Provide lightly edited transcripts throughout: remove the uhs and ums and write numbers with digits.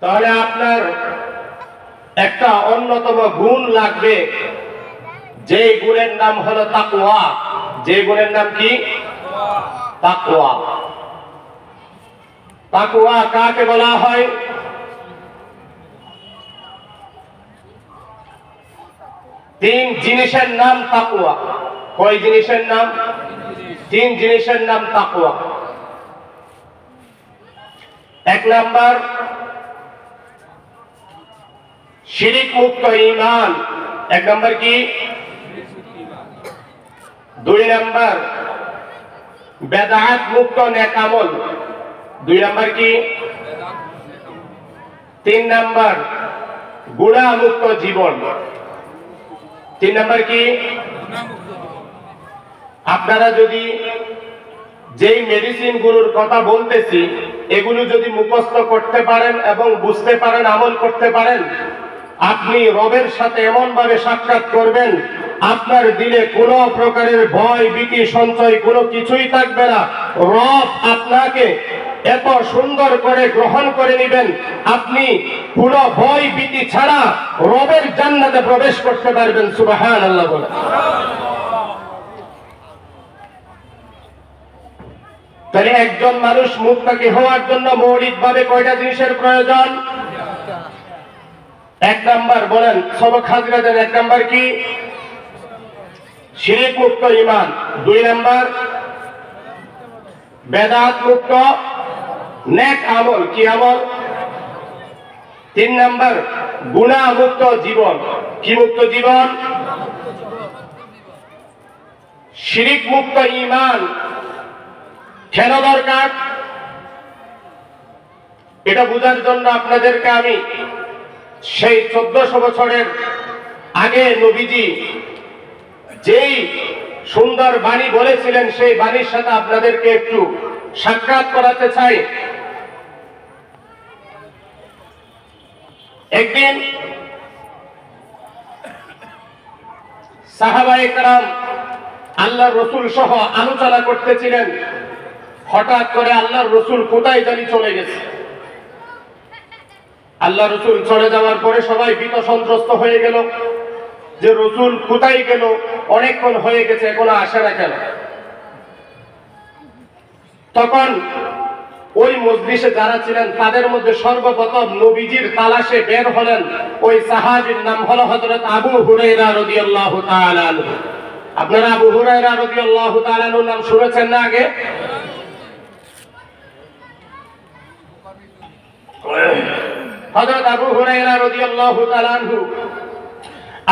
তাহলে আপনার একটা অন্যতম গুণ লাগবে, যে গুণের নাম হলো তাকওয়া। যে গুণের নাম কি? তাকওয়া। তাকওয়া কাকে বলা হয়? তিন জিনিসের নাম তাকওয়া। কয় জিনিসের নাম? তিন জিনিসের নাম তাকওয়া। এক নাম্বার শিরিক মুক্ত ঈমান। এক নাম্বার কি? দুই নাম্বার বেদাত মুক্ত নেক আমল। দুই নাম্বার কি? তিন নাম্বার গুনাহ মুক্ত জীবন। তিন নাম্বার কি? আপনারা যদি যেই মেডিসিন গুলোর কথা বলতেছি এগুলো যদি মুখস্থ করতে পারেন এবং বুঝতে পারেন, আমল করতে পারেন, আপনি রবের সাথে এমন ভাবে সাক্ষাৎ করবেন, আপনার দিলে কোনো প্রকারের ভয় ভীতি সঞ্চয় কোনো কিছুই থাকবে না। রব আপনাকে এত সুন্দর করে গ্রহণ করে নেবেন, আপনি কোনো ভয় ভীতি ছাড়া রবের জান্নাতে প্রবেশ করতে পারবেন। সুবহানাল্লাহ বলে। তাহলে একজন মানুষ মুত্তাকি হওয়ার জন্য মৌলিকভাবে কয়টা জিনিসের প্রয়োজন? এক নাম্বার বলেন, সবক হাজিরা দেন। এক নাম্বার কি? শিরিক মুক্ত ঈমান। দুই নাম্বার বেদাত মুক্ত নেক আমল। কি আমল? তিন নাম্বার গুনাহ মুক্ত জীবন। কি মুক্ত জীবন? শিরিক মুক্ত ঈমান কেন দরকার এটা বোঝার জন্য আপনাদেরকে আমি সেই 1400 বছরের আগে নবীজি যেই সুন্দর বাণী বলেছিলেন সেই বাণীর সাথে আপনাদেরকে একটু সাক্ষাৎ করাতে চাই। একদিন সাহাবায়ে কেরাম আল্লাহর রাসূল সহ আলোচনা করতেছিলেন। হঠাৎ করে আল্লাহর রাসূল কোথায় জানি চলে গেছে। আল্লাহ রাসূল চলে যাওয়ার পরে সবাই ভীত সন্ত্রস্ত হয়ে গেল যে রাসূল কোথায় গেল, অনেকক্ষণ হয়ে গেছে এখনো আসে না কেন। তখন ওই মজলিসে যারা ছিলেন তাদের মধ্যে সর্বপ্রথম নবীজির তালাশে বের হলেন ওই সাহাবীর নাম হলো হযরত আবু হুরায়রা রাদিয়াল্লাহু তাআলা আনহু। আপনারা আবু হুরায়রা রাদিয়াল্লাহু তাআলা আনহুর নাম শুনেছেন না আগে? হযরত আবু হুরায়রা রাদিয়াল্লাহু তাআলা আনহু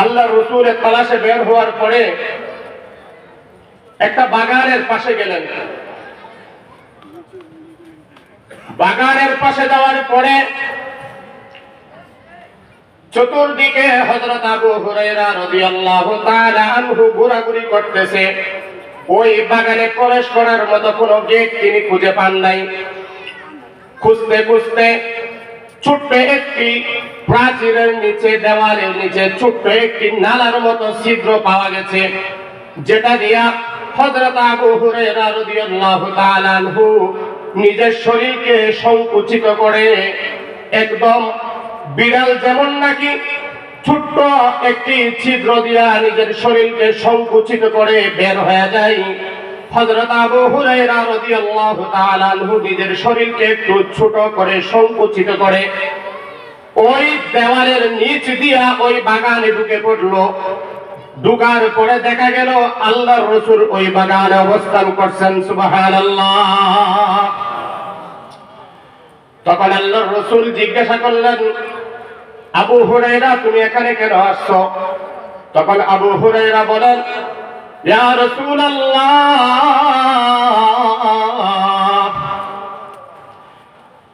আল্লাহর রাসূলের তালাশে বের হওয়ার পরে একটা বাগানের পাশে গেলেন। বাগানের পাশে যাওয়ার পরে চতুর্দিকে হযরত আবু হুরায়রা রাদিয়াল্লাহু তাআলা আনহু ঘোরাঘুরি করতেছে। ওই বাগানে প্রবেশ করার মতো কোনো গেট তিনি খুঁজে পান নাই। খুঁজতে খুঁজতে ছোট্ট একটি প্রাচীরের নিচে, দেওয়ালের নিচে ছোট্ট একটি নালার মতো ছিদ্র পাওয়া গেছে, যেটা দিয়া হযরত আবু হুরায়রা রাদিয়াল্লাহু তাআলা আনহু নিজের শরীরকে সংকুচিত করে, একদম বিড়াল যেমন নাকি ছোট্ট একটি ছিদ্র দিয়া নিজের শরীরকে সংকুচিত করে বের হয়ে যায়, হযরত আবু হুরায়রা রাদিয়াল্লাহু তাআলা আনহু নিজের শরীরকে একটু ছোট করে সংকুচিত করে ওই দেওয়ালের নিচ দিয়া ওই বাগানে ঢুকে পড়লো। ঢুকার পরে দেখা গেল আল্লাহর রাসূল ওই বাগানে অবস্থান করছেন। সুবহানাল্লাহ। তখন আল্লাহর রাসূল জিজ্ঞাসা করলেন, আবু হুরায়রা তুমি এখানে কেন আসছো? তখন আবু হুরায়রা বলেন, ইয়া রাসূলুল্লাহ,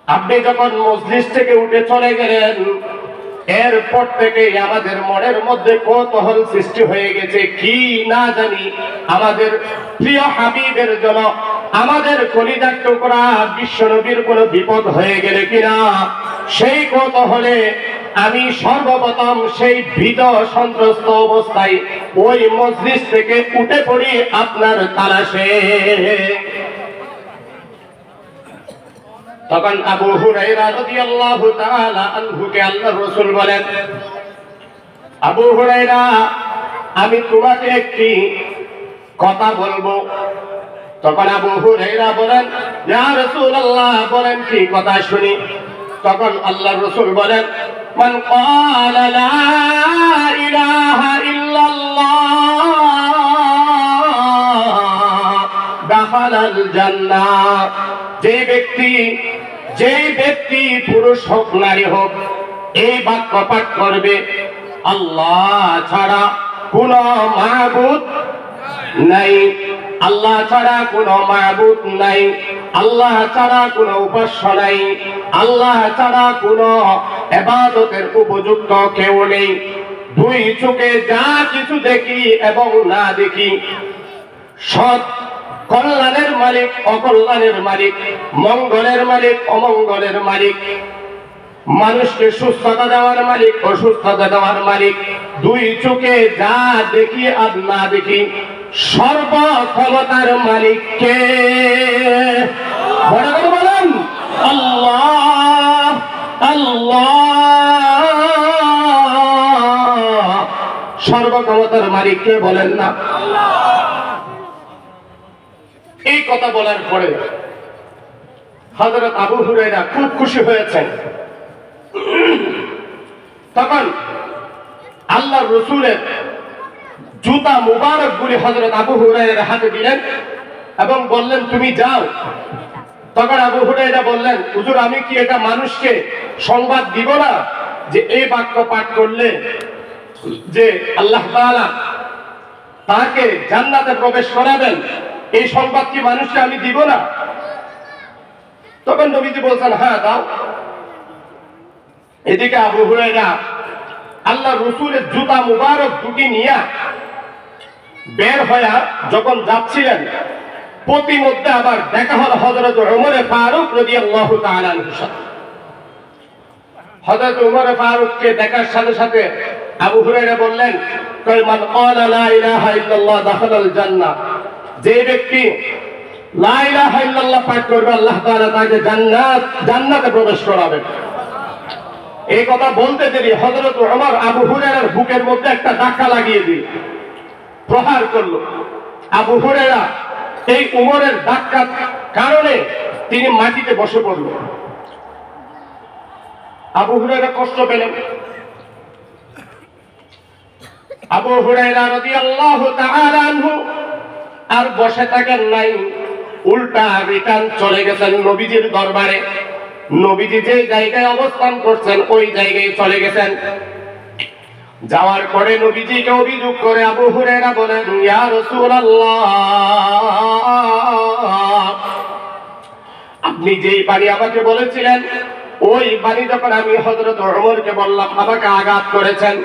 আপনি যখন মজলিস থেকে উঠে চলে গেলেন এরপর থেকে আমাদের মনের মধ্যে কৌতূহল সৃষ্টি হয়ে গেছে, কি না জানি আমাদের প্রিয় হাবিবের জন্য, আমাদের কলিজার টুকরা বিশ্বনবীর কোনো বিপদ হয়ে গেলে কিনা। সেই কৌতূহলে আমি সর্বপ্রথম সেই ভীত সন্ত্রস্ত অবস্থায় ওই মজলিস থেকে উঠে পড়ি আপনার তালাশে। তখন আবু হুরায়রা রাদিয়াল্লাহু তাআলা আনহুকে আল্লাহর রাসূল বলেন, আবু হুরায়রা, আমি তোমাকে একটি কথা বলবো। তখন আবু হুরায়রা বলেন, ইয়া রাসূলুল্লাহ, বলেন কি কথা শুনি। তখন আল্লাহর রাসূল বলেন, মান ক্বালা লা ইলাহা ইল্লাল্লাহ দাখালাল জান্নাহ। যে ব্যক্তি পুরুষ হোক নারী হোক এই বাক্য পাঠ করবে, আল্লাহ ছাড়া কোনো মাবুদ নাই, আল্লাহ ছাড়া কোনো মাবুদ নাই, আল্লাহ ছাড়া কোনো উপাস্য নাই, আল্লাহ ছাড়া কোনো ইবাদতের উপযুক্ত কেউ নেই। দুই চোখে যা কিছু দেখি এবং না দেখি, সৎ কল্যাণের মালিক, অকল্যাণের মালিক, মঙ্গলের মালিক, অমঙ্গলের মালিক, মানুষকে সুস্থতা দেওয়ার মালিক, অসুস্থতা দেওয়ার মালিক, দুই চোখে যা দেখি আর না দেখি, সর্বক্ষমতার মালিক কে? বড় করে বলেন, আল্লাহ। আল্লাহ সর্বক্ষমতার মালিক কে বলেন না? এই কথা বলার পরে হযরত আবু হুরায়রা খুব খুশি হয়েছেন। তখন আল্লাহর রাসূলের জুতা মুবারক গুলি হযরত আবু হুরায়রার হাতে দিলেন এবং বললেন, তুমি যাও। তখন আবু হুরায়রা বললেন, হুজুর, আমি কি এটা মানুষকে সংবাদ দিব না যে এই বাক্য পাঠ করলে যে আল্লাহ তাআলা তাকে জান্নাতে প্রবেশ করাবেন, এই সংবাদ কি মানুষকে আমি দিব না? তখন নবীজি বলছেন, হ্যাঁ দাও। এদিকে আবু হুরায়রা আল্লাহ রাসূলের জুতা মুবারক দুটি নিয়ে বের হয়ে যখন যাচ্ছিলেন, প্রতিমধ্যে আবার দেখা হলো হযরত ওমর ফারুক রাদিয়াল্লাহু তাআলা আনহুর সাথে। হযরত ওমর ফারুককে দেখার সাথে সাথে আবু হুরায়রা বললেন, মান ক্বালা লা ইলাহা ইল্লাল্লাহ দাখালাল জান্নাহ। যে ব্যক্তি লা ইলাহা ইল্লাল্লাহ পাঠ করবে, আল্লাহ তাআলা তাকে জান্নাতে প্রবেশ করাবেন। এই কথা বলতে দেরি হযরত ওমর আবু হুরায়রার বুকের মধ্যে একটা ধাক্কা লাগিয়ে দিয়ে প্রহার করলো। আবু হুরায়রা এই উমরের ধাক্কার কারণে তিনি মাটিতে বসে পড়ল। আবু হুরায়রা কষ্ট পেলেন। আবু হুরায়রা রাদিয়াল্লাহু তাআলা আনহু আর বসে থাকেন নাই, উল্টা রিটার্ন চলে গেছেন নবীজির দরবারে। নবীজি যে জায়গায় অবস্থান করছেন ওই জায়গায় চলে গেছেন। যাওয়ার পরে নবীজিকে অভিযোগ করে আবু হুরায়রা বলেন, ইয়া রাসূলুল্লাহ, আপনি যেই বাণী আমাকে বলেছিলেন ওই বাণী যখন আমি হযরত ওমরকে বললাম, আমাকে আঘাত করেছেন।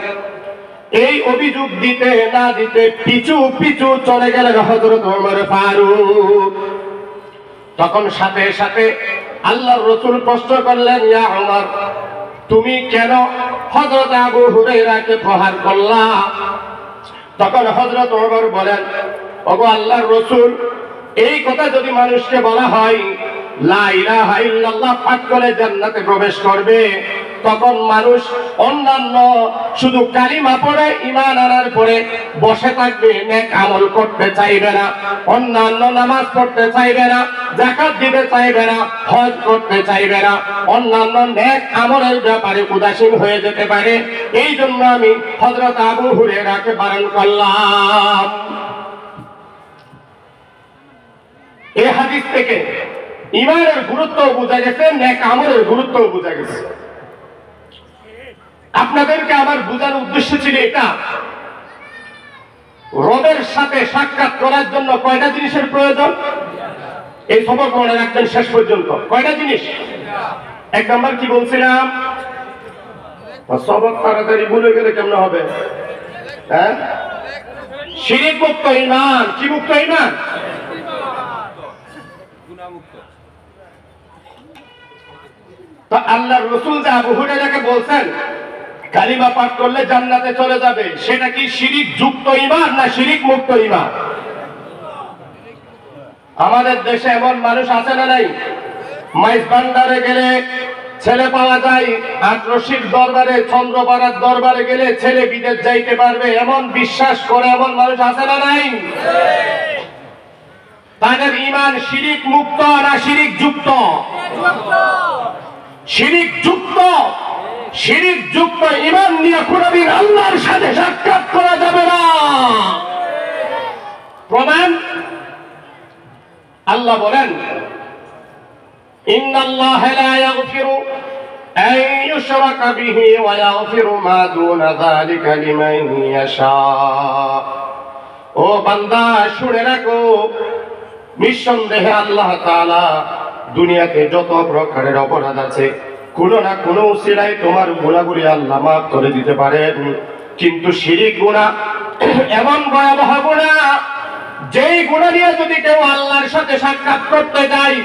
এই অভিযোগ দিতে না দিতে পিছু পিছু চলে গেলেন হযরত ওমর ফারুক। তখন সাথে সাথে আল্লাহর রাসূল প্রশ্ন করলেন, ইয়া ওমর, তুমি কেন হযরত আবু হুরায়রাকে প্রহার করলা? তখন হযরত ওমর বলেন, ওগো আল্লাহর রাসূল, এই কথা যদি মানুষকে বলা হয় লা ইলাহা ইল্লাল্লাহ পাঠ করে জান্নাতে প্রবেশ করবে, তখন মানুষ অন্যান্য শুধু কালিমা পড়ে ঈমান আনার পরে বসে থাকবে, নেক আমল করতে চাইবে না, অন্যান্য নামাজ পড়তে চাইবে না, যাকাত দিতে চাইবে না, হজ করতে চাইবে না, অন্যান্য নেক আমলের ব্যাপারে উদাসীন হয়ে যেতে পারে। এই জন্য আমি হযরত আবু হুরায়রাকে বারণ করলাম। এই হাদিস থেকে ঈমানের গুরুত্ব বোঝা গেছে, নেক আমলের গুরুত্ব বোঝা গেছে। আপনাদেরকে আমার বোঝানোর উদ্দেশ্য ছিল এটা, রবের সাথে সাক্ষাৎ করার জন্য কয়টা জিনিসের প্রয়োজন? এই সবক মনে রাখবেন শেষ পর্যন্ত। কয়টা জিনিস? এক নাম্বার কি বলছিলাম? সবক তাড়াতাড়ি ভুলে গেলে কেমন হবে? হ্যাঁ, শিরক মুক্ত ঈমান। কি মুক্ত ঈমান? তো আল্লাহর রাসূল যে আবু হুরায়রাকে বলছেন কালিমা পাঠ করলে জান্নাতে চলে যাবে, সেটা কি শিরিক যুক্ত ঈমান না শিরিক মুক্ত ঈমান? আমাদের দেশে এমন মানুষ আছে না নাই মাইজ ভান্ডারে গেলে ছেলে পাওয়া যায়, আটরশির দরবারে, চন্দ্রপাড়ার দরবারে গেলে ছেলে বিদেশ যাইতে পারবে, এমন বিশ্বাস করে এমন মানুষ আছে না নাই? তাদের ঈমান শিরিক মুক্ত না শিরিক যুক্ত? শিরিক যুক্ত। শিরিক যুক্ত ঈমান নিয়ে কোনদিন আল্লাহর সাথে সাক্ষাৎ করা যাবে না। প্রমাণ আল্লাহ বলেন, ইন্নাল্লাহা লা ইয়াগফিরু আন ইউশরাকা বিহি ওয়া ইয়াগফিরু মা দুনা যালিকা লিমান ইয়াশা। ও বান্দা শুনে রাখো, নিঃসন্দেহে আল্লাহ তাআলা দুনিয়াতে যত প্রকারের অপরাধ আছে কোনো না কোনো উসিলায় তোমার গুনাহগুলি আল্লাহ মাফ করে দিতে পারেন, কিন্তু শিরিক গুনাহ এমন ভয়াবহ গুনাহ, যেই গুনাহ নিয়ে যদি কেউ আল্লাহর সাথে সাক্ষাৎ করতে যায়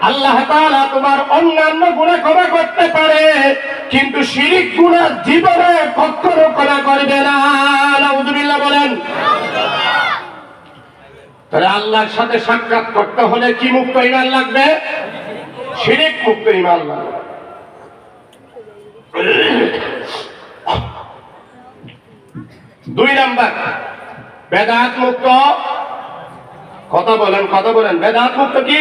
আল্লাহ তাআলা তোমার অন্যান্য গুনাহ ক্ষমা করতে পারে, কিন্তু শিরিক গুনাহ জীবনে কখনো ক্ষমা করবে না। নাউযুবিল্লাহ বলেন। তাহলে আল্লাহর সাথে সাক্ষাৎ করতে হলে কি মুক্ত ঈমান লাগবে? শিরিক মুক্ত ঈমান লাগবে। দুই নাম্বার, বেদাত মুক্ত। কথা বলেন, কথা বলেন। বেদাত মুক্ত কি?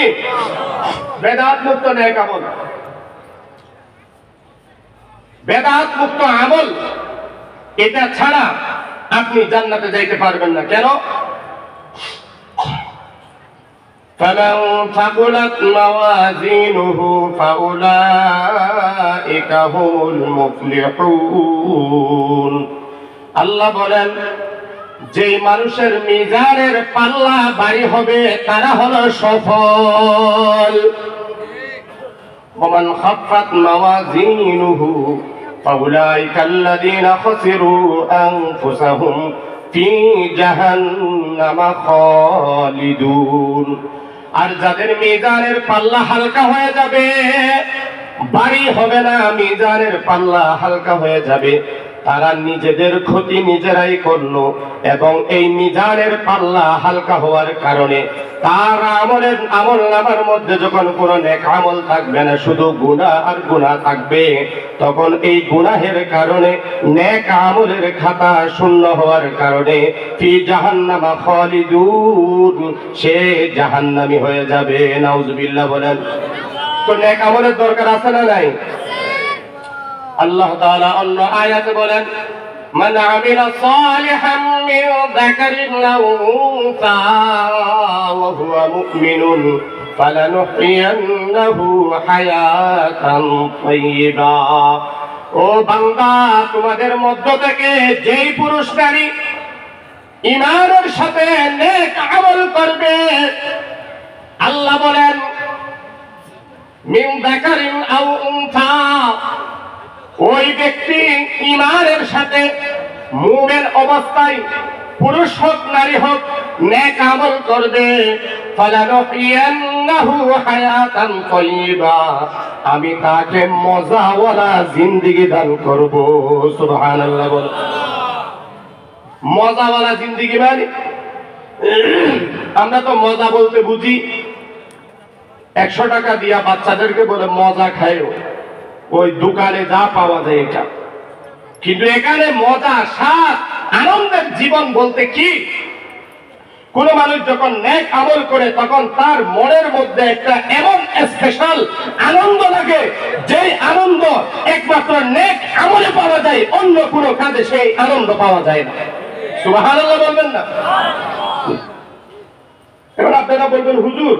বেদাত মুক্ত নেক আমল। বেদাত মুক্ত আমল, এটা ছাড়া আপনি জান্নাতে যাইতে পারবেন না। কেন? فمن ثقلت موازينه فأولئك هم المفلحون। আল্লাহ বলেন, যেই মানুষের মিজানের পাল্লা ভারী হবে তারা হলো সফল। ومن خفت موازينه فأولئك الذين خسروا أنفسهم في جهنم خالدون। আর যাদের মিজানের পাল্লা হালকা হয়ে যাবে, ভারী হবে না, মিজানের পাল্লা হালকা হয়ে যাবে, তারা নিজেদের ক্ষতি নিজেরাই করলো, এবং এই মিজানের পাল্লা হালকা হওয়ার কারণে তার আমল নামার মধ্যে যখন কোনো নেক আমল থাকবে না, শুধু গুনাহ আর গুনাহ থাকবে, তখন এই গুনাহের কারণে নেক আমলের খাতা শূন্য হওয়ার কারণে ফি জাহান্নামা খালিদুন, সে জাহান্নামী হয়ে যাবে। নাউযুবিল্লাহ বলেন। তো নেক আমলের দরকার আছে না নাই? আল্লাহ তাআলা অন্য আয়াতে বলেন, মান আমিলা সালিহাম মিন যাকারিন আও উনসা ওয়া হুয়া মুমিনুন ফালানুহইয়ান্নাহু হায়াতান তাইয়্যিবা। ও বান্দা, তোমাদের মধ্য থেকে যেই পুরুষ নারী ঈমানের সাথে নেক আমল করবে, আল্লাহ বলেন মিন যাকারিন আও উনসা, ওই ব্যক্তি ঈমানের সাথে মুমিন অবস্থায়, পুরুষ হোক নারী হোক, নেক আমল করবে, ফালানুহইয়ান্নাহু হায়াতান তাইয়্যিবা, আমি তাকে মজাওয়ালা জিন্দেগি দান করব। সুবহানাল্লাহ বল। মজাওয়ালা জিন্দেগি মানে আমরা তো মজা বলতে বুঝি 100 টাকা দিয়া বাচ্চাদেরকে বলে মজা খায়ও, ওই দোকানে যা পাওয়া যায় এটা। কিন্তু এখানে মজা, স্বাদ, আনন্দের জীবন বলতে কি? কোন মানুষ যখন নেক আমল করে তখন তার মনের মধ্যে একটা এমন স্পেশাল আনন্দ লাগে, যেই আনন্দ একমাত্র নেক আমলে পাওয়া যায়, অন্য কোন কাজে সেই আনন্দ পাওয়া যায় না। সুবহানাল্লাহ বলবেন না? এবার আপনারা বলবেন, হুজুর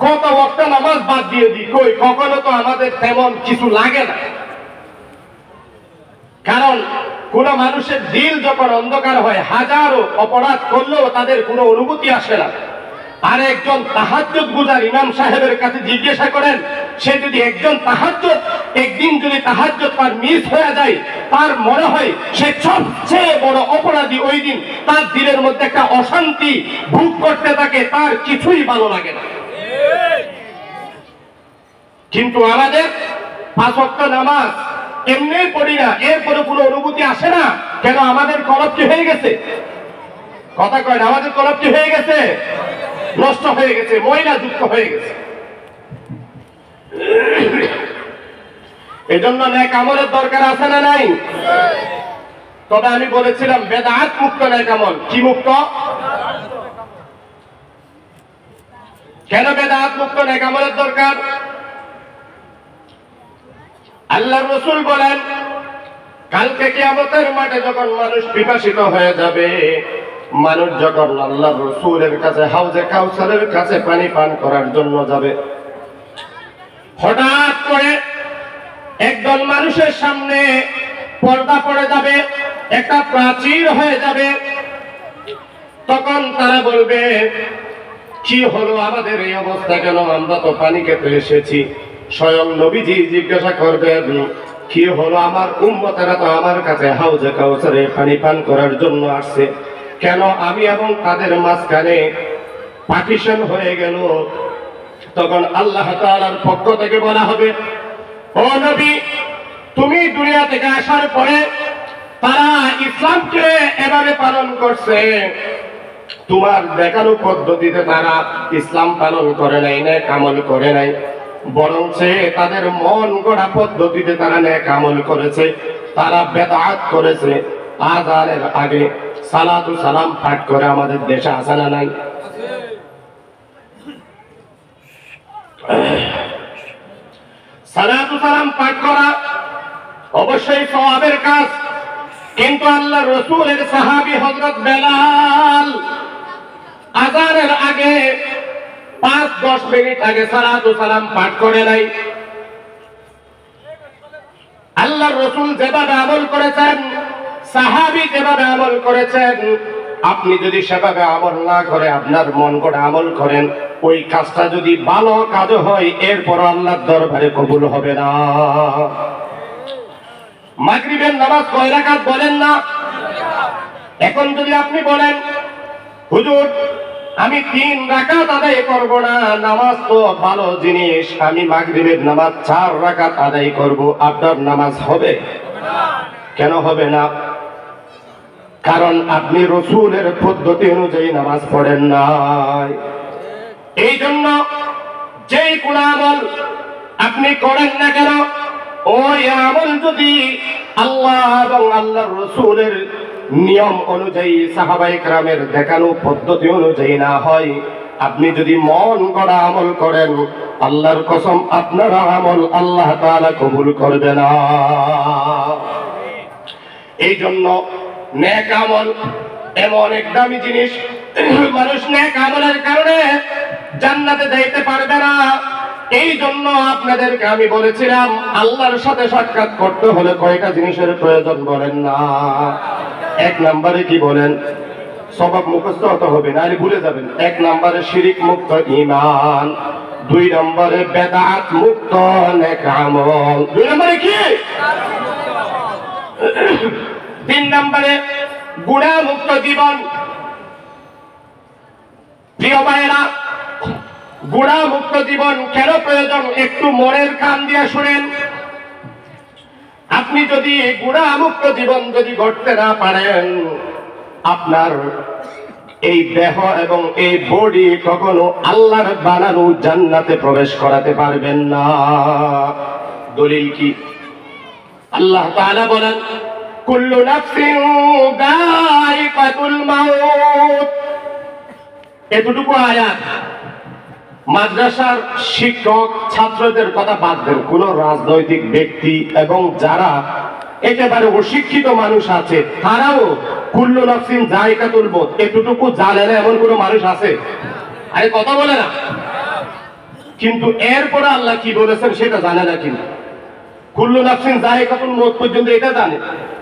কত ওয়াক্ত নামাজ বাদ দিয়ে দিই, কই কখনো তো আমাদের তেমন কিছু লাগে না। কারণ কোন মানুষের দিল যখন অন্ধকার হয়, হাজারো অপরাধ করলেও তাদের কোনো অনুভূতি আসে না। আর একজন তাহাজ্জুদ গুজার ইমাম সাহেবের কাছে জিজ্ঞাসা করেন, সে যদি একজন তাহাজ্জুদ একদিন যদি তাহাজ্জুদ তার মিস হয়ে যায়, তার মনে হয় সে সবচেয়ে বড় অপরাধী। ওই দিন তার দিলের মধ্যে একটা অশান্তি ভোগ করতে থাকে, তার কিছুই ভালো লাগে না। কিন্তু আমাদের 5 ওয়াক্ত নামাজ এমনি পড়ি না, এরপরে কোনো অনুভূতি আসে না কেন? আমাদের কলব কি হয়ে গেছে? কথা কয় না, আমাদের কলব কি হয়ে গেছে? নষ্ট হয়ে গেছে, ময়লা যুক্ত হয়ে গেছে। এজন্য নেক আমলের দরকার আছে না নাই? তবে আমি বলেছিলাম বেদাত মুক্ত নেক আমল। কি মুক্ত? কেন বেদাত মুক্ত নেক আমলের দরকার? আল্লাহর রাসূল বলেন, কালকে কিয়ামতের মাঠে যখন মানুষ পিপাসিত হয়ে যাবে, মানুষ যখন আল্লাহর রাসূলের কাছে হাউজে কাউসারের কাছে পানি পান করার জন্য যাবে, হঠাৎ করে একদল মানুষের সামনে পর্দা পড়ে যাবে, একটা প্রাচীর হয়ে যাবে। তখন তারা বলবে, কি হলো আমাদের এই অবস্থা কেন? আমরা তো পানি খেতে এসেছি। স্বয়ং নবীজি জিজ্ঞাসা করবেন, কি হলো? আমার উম্মতেরা তো আমার কাছে হাউজে কাউসারে পানি পান করার জন্য আসছে, কেন আমি এবং তাদের মাঝখানে পার্টিশন হয়ে গেল? তখন আল্লাহ তাআলার পক্ষ থেকে বলা হবে, ও নবী, তুমি দুনিয়া থেকে আসার পরে তারা ইসলামকে এভাবে পালন করছে, তোমার দেখানো পদ্ধতিতে তারা ইসলাম পালন করে নাই, নেক আমল করে নাই, বরং তাদের মন গড়া পদ্ধতিতে তারা নেক আমল করেছে। তারা বেদাত করেছে। আযানের আগে সালাতু সালাম পাঠ করে আমাদের দেশে আছে না নাই? সালাতু সালাম পাঠ করা অবশ্যই সওয়াবের কাজ, কিন্তু আল্লাহর রাসূলের সাহাবী হযরত বেলাল আযানের আগে 5-10 মিনিট আগে সালাতু সালাম পাঠ করে নাই। আল্লাহর রাসূল যেভাবে আমল করেছেন, সাহাবী যেভাবে আমল করেছেন, আপনি যদি সেভাবে আমল না করে আপনার মন গড়া আমল করেন, ওই কাজটা যদি ভালো কাজ হয়, এরপর আল্লাহর দরবারে কবুল হবে না। মাগরিবের নামাজ কয় রাকাত বলেন না? এখন যদি আপনি বলেন, হুজুর আমি 3 রাকাত আদায় করব না, নামাজ তো ভালো জিনিস, আমি মাগরিবের নামাজ 4 রাকাত আদায় করব, আপনার নামাজ হবে? কেন হবে না? কারণ আপনি রাসূলের পদ্ধতি অনুযায়ী নামাজ পড়েন নাই। এই জন্য যেই কোন আমল আপনি করেন না কেন, ওই আমল যদি আল্লাহ এবং আল্লাহর রাসূলের নিয়ম অনুযায়ী, সাহাবায়ে কেরামের দেখানো পদ্ধতি অনুযায়ী না হয়, আপনি যদি মন গড়া আমল করেন, আল্লাহর কসম আপনার আমল আল্লাহ তাআলা কবুল করবে না। এই জন্য নেক আমল এমন এক দামি জিনিস, মানুষ নেক আমলের কারণে জান্নাতে যাইতে পারবে না। এই জন্য আপনাদেরকে আমি বলেছিলাম, আল্লাহর সাথে সাক্ষাৎ করতে হলে কয়টা জিনিসের প্রয়োজন বলেন না? 1 নম্বরে কি বলেন? সবক মুখস্থ হতে হবে, না ভুলে যাবেন। 1 নম্বরে শিরিক মুক্ত ঈমান, 2 নম্বরে বেদাত মুক্ত নেক আমল, 2 নম্বরে কি? 3 নম্বরে গুনাহ মুক্ত জীবন। প্রিয় ভাইয়েরা, গুনাহ মুক্ত জীবন কেন প্রয়োজন একটু মনের কান দিয়ে শুনেন। আপনি যদি গুনাহ মুক্ত জীবন যদি গড়তে না পারেন, আপনার এই দেহ এবং এই বডি কখনো আল্লাহর বানানো জান্নাতে প্রবেশ করাতে পারবেন না। দলিল কি? আল্লাহ তাআলা বলেন, কুল্লু নাফসিন যায়িকাতুল মাউত। এতটুকু আয়াত মাদ্রাসার শিক্ষক ছাত্রদের কথা বাদ দেন, কোন রাজনৈতিক ব্যক্তি এবং যারা একেবারে অশিক্ষিত মানুষ আছে, তারাও কুল্লু নাফসিন যায়িকাতুল মউত এতটুকু জানে না এমন কোন মানুষ আছে? আরে কথা বলে না। কিন্তু এরপরে আল্লাহ কি বলেছেন সেটা জানে না। কিন্তু কুল্লু নাফসিন যায়িকাতুল মউত পর্যন্ত এটা জানে,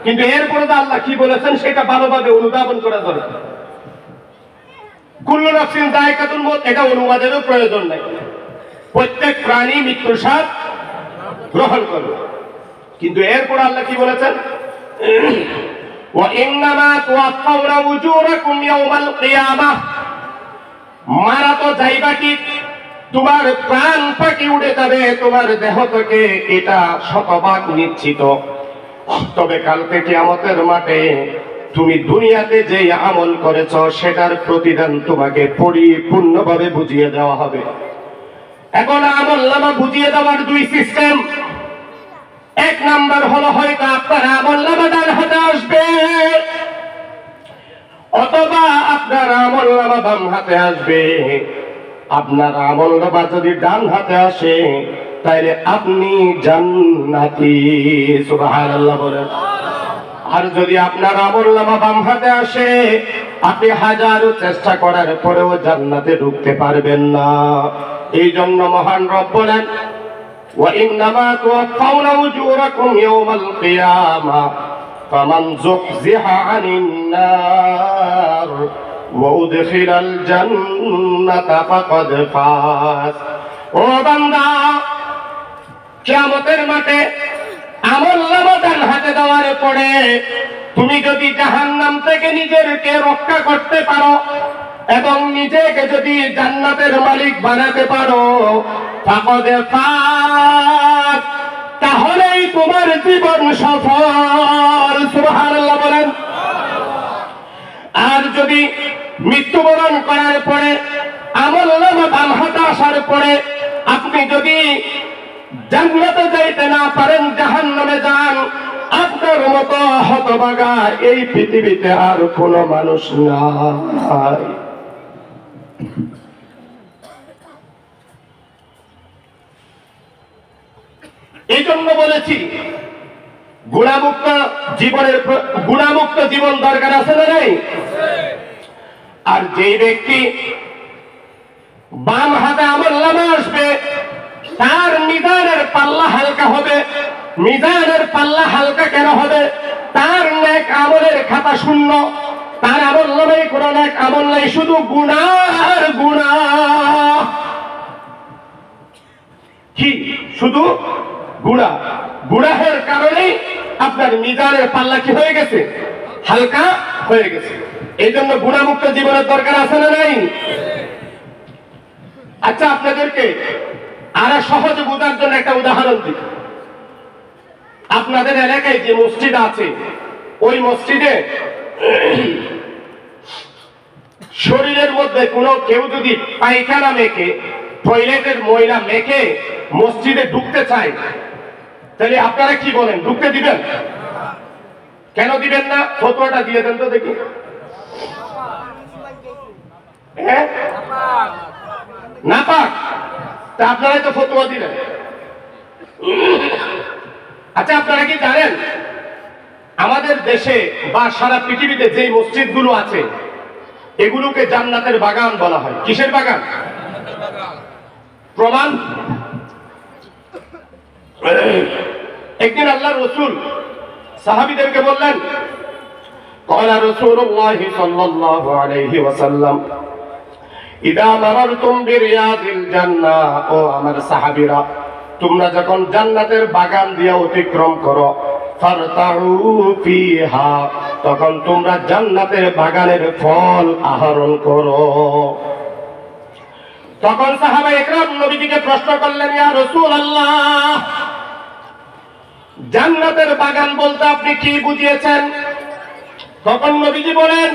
কিন্তু এরপরে আল্লাহ কি বলেছেন সেটা ভালোভাবে অনুধাবন করা দরকার। কুল্লু নাফসিন যায়িকাতুল মউত এটা অনুবাদেরও প্রয়োজন নাই। প্রত্যেক প্রাণী মৃত্যুর স্বাদ গ্রহণ করবে। কিন্তু এরপর আল্লাহ কি বলেছেন? ওয়া ইন্নামা তুওয়াফাউনা উজুরাকুম ইয়াওমাল কিয়ামাহ। মারা তো যাইবা ঠিক, তোমার প্রাণ পাখি উড়ে যাবে তোমার দেহ থেকে, এটা শতভাগ নিশ্চিত। তবে কালকে কিয়ামতের মাঠে তুমি দুনিয়াতে যে আমল করেছ সেটার প্রতিদান তোমাকে পরিপূর্ণভাবে বুঝিয়ে দেওয়া হবে। এখন আমলনামা বুঝিয়ে দেওয়ার দুই সিস্টেম। এক নাম্বার হলো হয়তো আপনার আমলনামা ডান হাতে আসবে, অথবা আপনার আমলনামা বাম হাতে আসবে। আপনার আমলনামা যদি ডান হাতে আসে তাইলে আপনি জান্নাতি, সুবহানাল্লাহ বলেন। আর যদি আপনার আমলনামা বাম হাতে আসে, আপনি হাজারো চেষ্টা করার পরেও জান্নাতে ঢুকতে পারবেন না। এই জন্য মহান রব বলেন, ওয়া ইন্নামা তুওয়াফাউনা উজুরাকুম ইয়াওমাল কিয়ামা ফামান যুহজিহা আনিন নার ওয়া উদখিলাল জান্নাতা ফাকাদ ফাজ। ও বান্দা, কিয়ামতের মাঠে আমলনামা ডান হাতে দেওয়ার পরে তুমি যদি জাহান্নাম থেকে নিজেকে রক্ষা করতে পারো এবং নিজেকে যদি জান্নাতের মালিক বানাতে পারো, ফাকাদ ফাজ, তাহলেই তোমার জীবন সফল, সুবহানাল্লাহ বলেন। আর যদি মৃত্যুবরণ করার পরে আমলনামা বাম হাতে আসার পরে আপনি যদি জান্নাতে যাইতে না পারেন, জাহান্নামে যান, আপনার মতো হতভাগা এই পৃথিবীতে আর কোনো মানুষ নাই। এই জন্য বলেছি গুণামুক্ত জীবন দরকার আছে না নাই? আর যে ব্যক্তি বাম হাতে আমলনামা আসবে তার মিজানের পাল্লা হালকা হবে। মিজানের পাল্লা হালকা কেন হবে? তার নেক আমলের খাতা শূন্য, তার আমলনামায় কোনো নেক আমল নাই, শুধু গুনাহ আর গুনাহ। কি? শুধু গুনাহ। গুনাহের কারণে আপনার মিজানের পাল্লা কি হয়ে গেছে? হালকা হয়ে গেছে। এই জন্য গুনাহমুক্ত জীবনের দরকার আছে না নাই? আচ্ছা, আপনাদেরকে আর সহজে বোঝার জন্য একটা উদাহরণ দিই। আপনাদের এলাকায় যে মসজিদ আছে, ওই মসজিদে শরীরের মধ্যে কোনো কেউ যদি পায়খানা মেখে, টয়লেটের ময়লা মেখে মসজিদে ঢুকতে চায়, তাহলে আপনারা কি বলেন? ঢুকতে দিবেন? কেন দিবেন না? ফতোয়াটা দিয়ে দেন তো দেখি। নাপাক, তা আপনারাই তো ফতোয়া দিলেন। আচ্ছা, আপনারা কি জানেন আমাদের দেশে বা সারা পৃথিবীতে যে মসজিদগুলো আছে এগুলোকে জান্নাতের বাগান বলা হয়? কিসের বাগান? প্রমাণ? একদিন আল্লাহর রাসূল সাহাবীদেরকে বললেন, قال رسول الله صلى الله عليه وسلم ইদা মারারতুম বিরিয়াদিল জান্নাহ, ও আমার সাহাবীরা, তোমরা যখন জান্নাতের বাগান দিয়ে অতিক্রম করো, ফারতাউ ফিহা, তখন তোমরা জান্নাতের বাগানের ফল আহরণ করো। তখন সাহাবায়ে কেরাম নবীজিকে প্রশ্ন করলেন, ইয়া রাসূলুল্লাহ, জান্নাতের বাগান বলতে আপনি কি বুঝিয়েছেন? তখন নবীজি বলেন,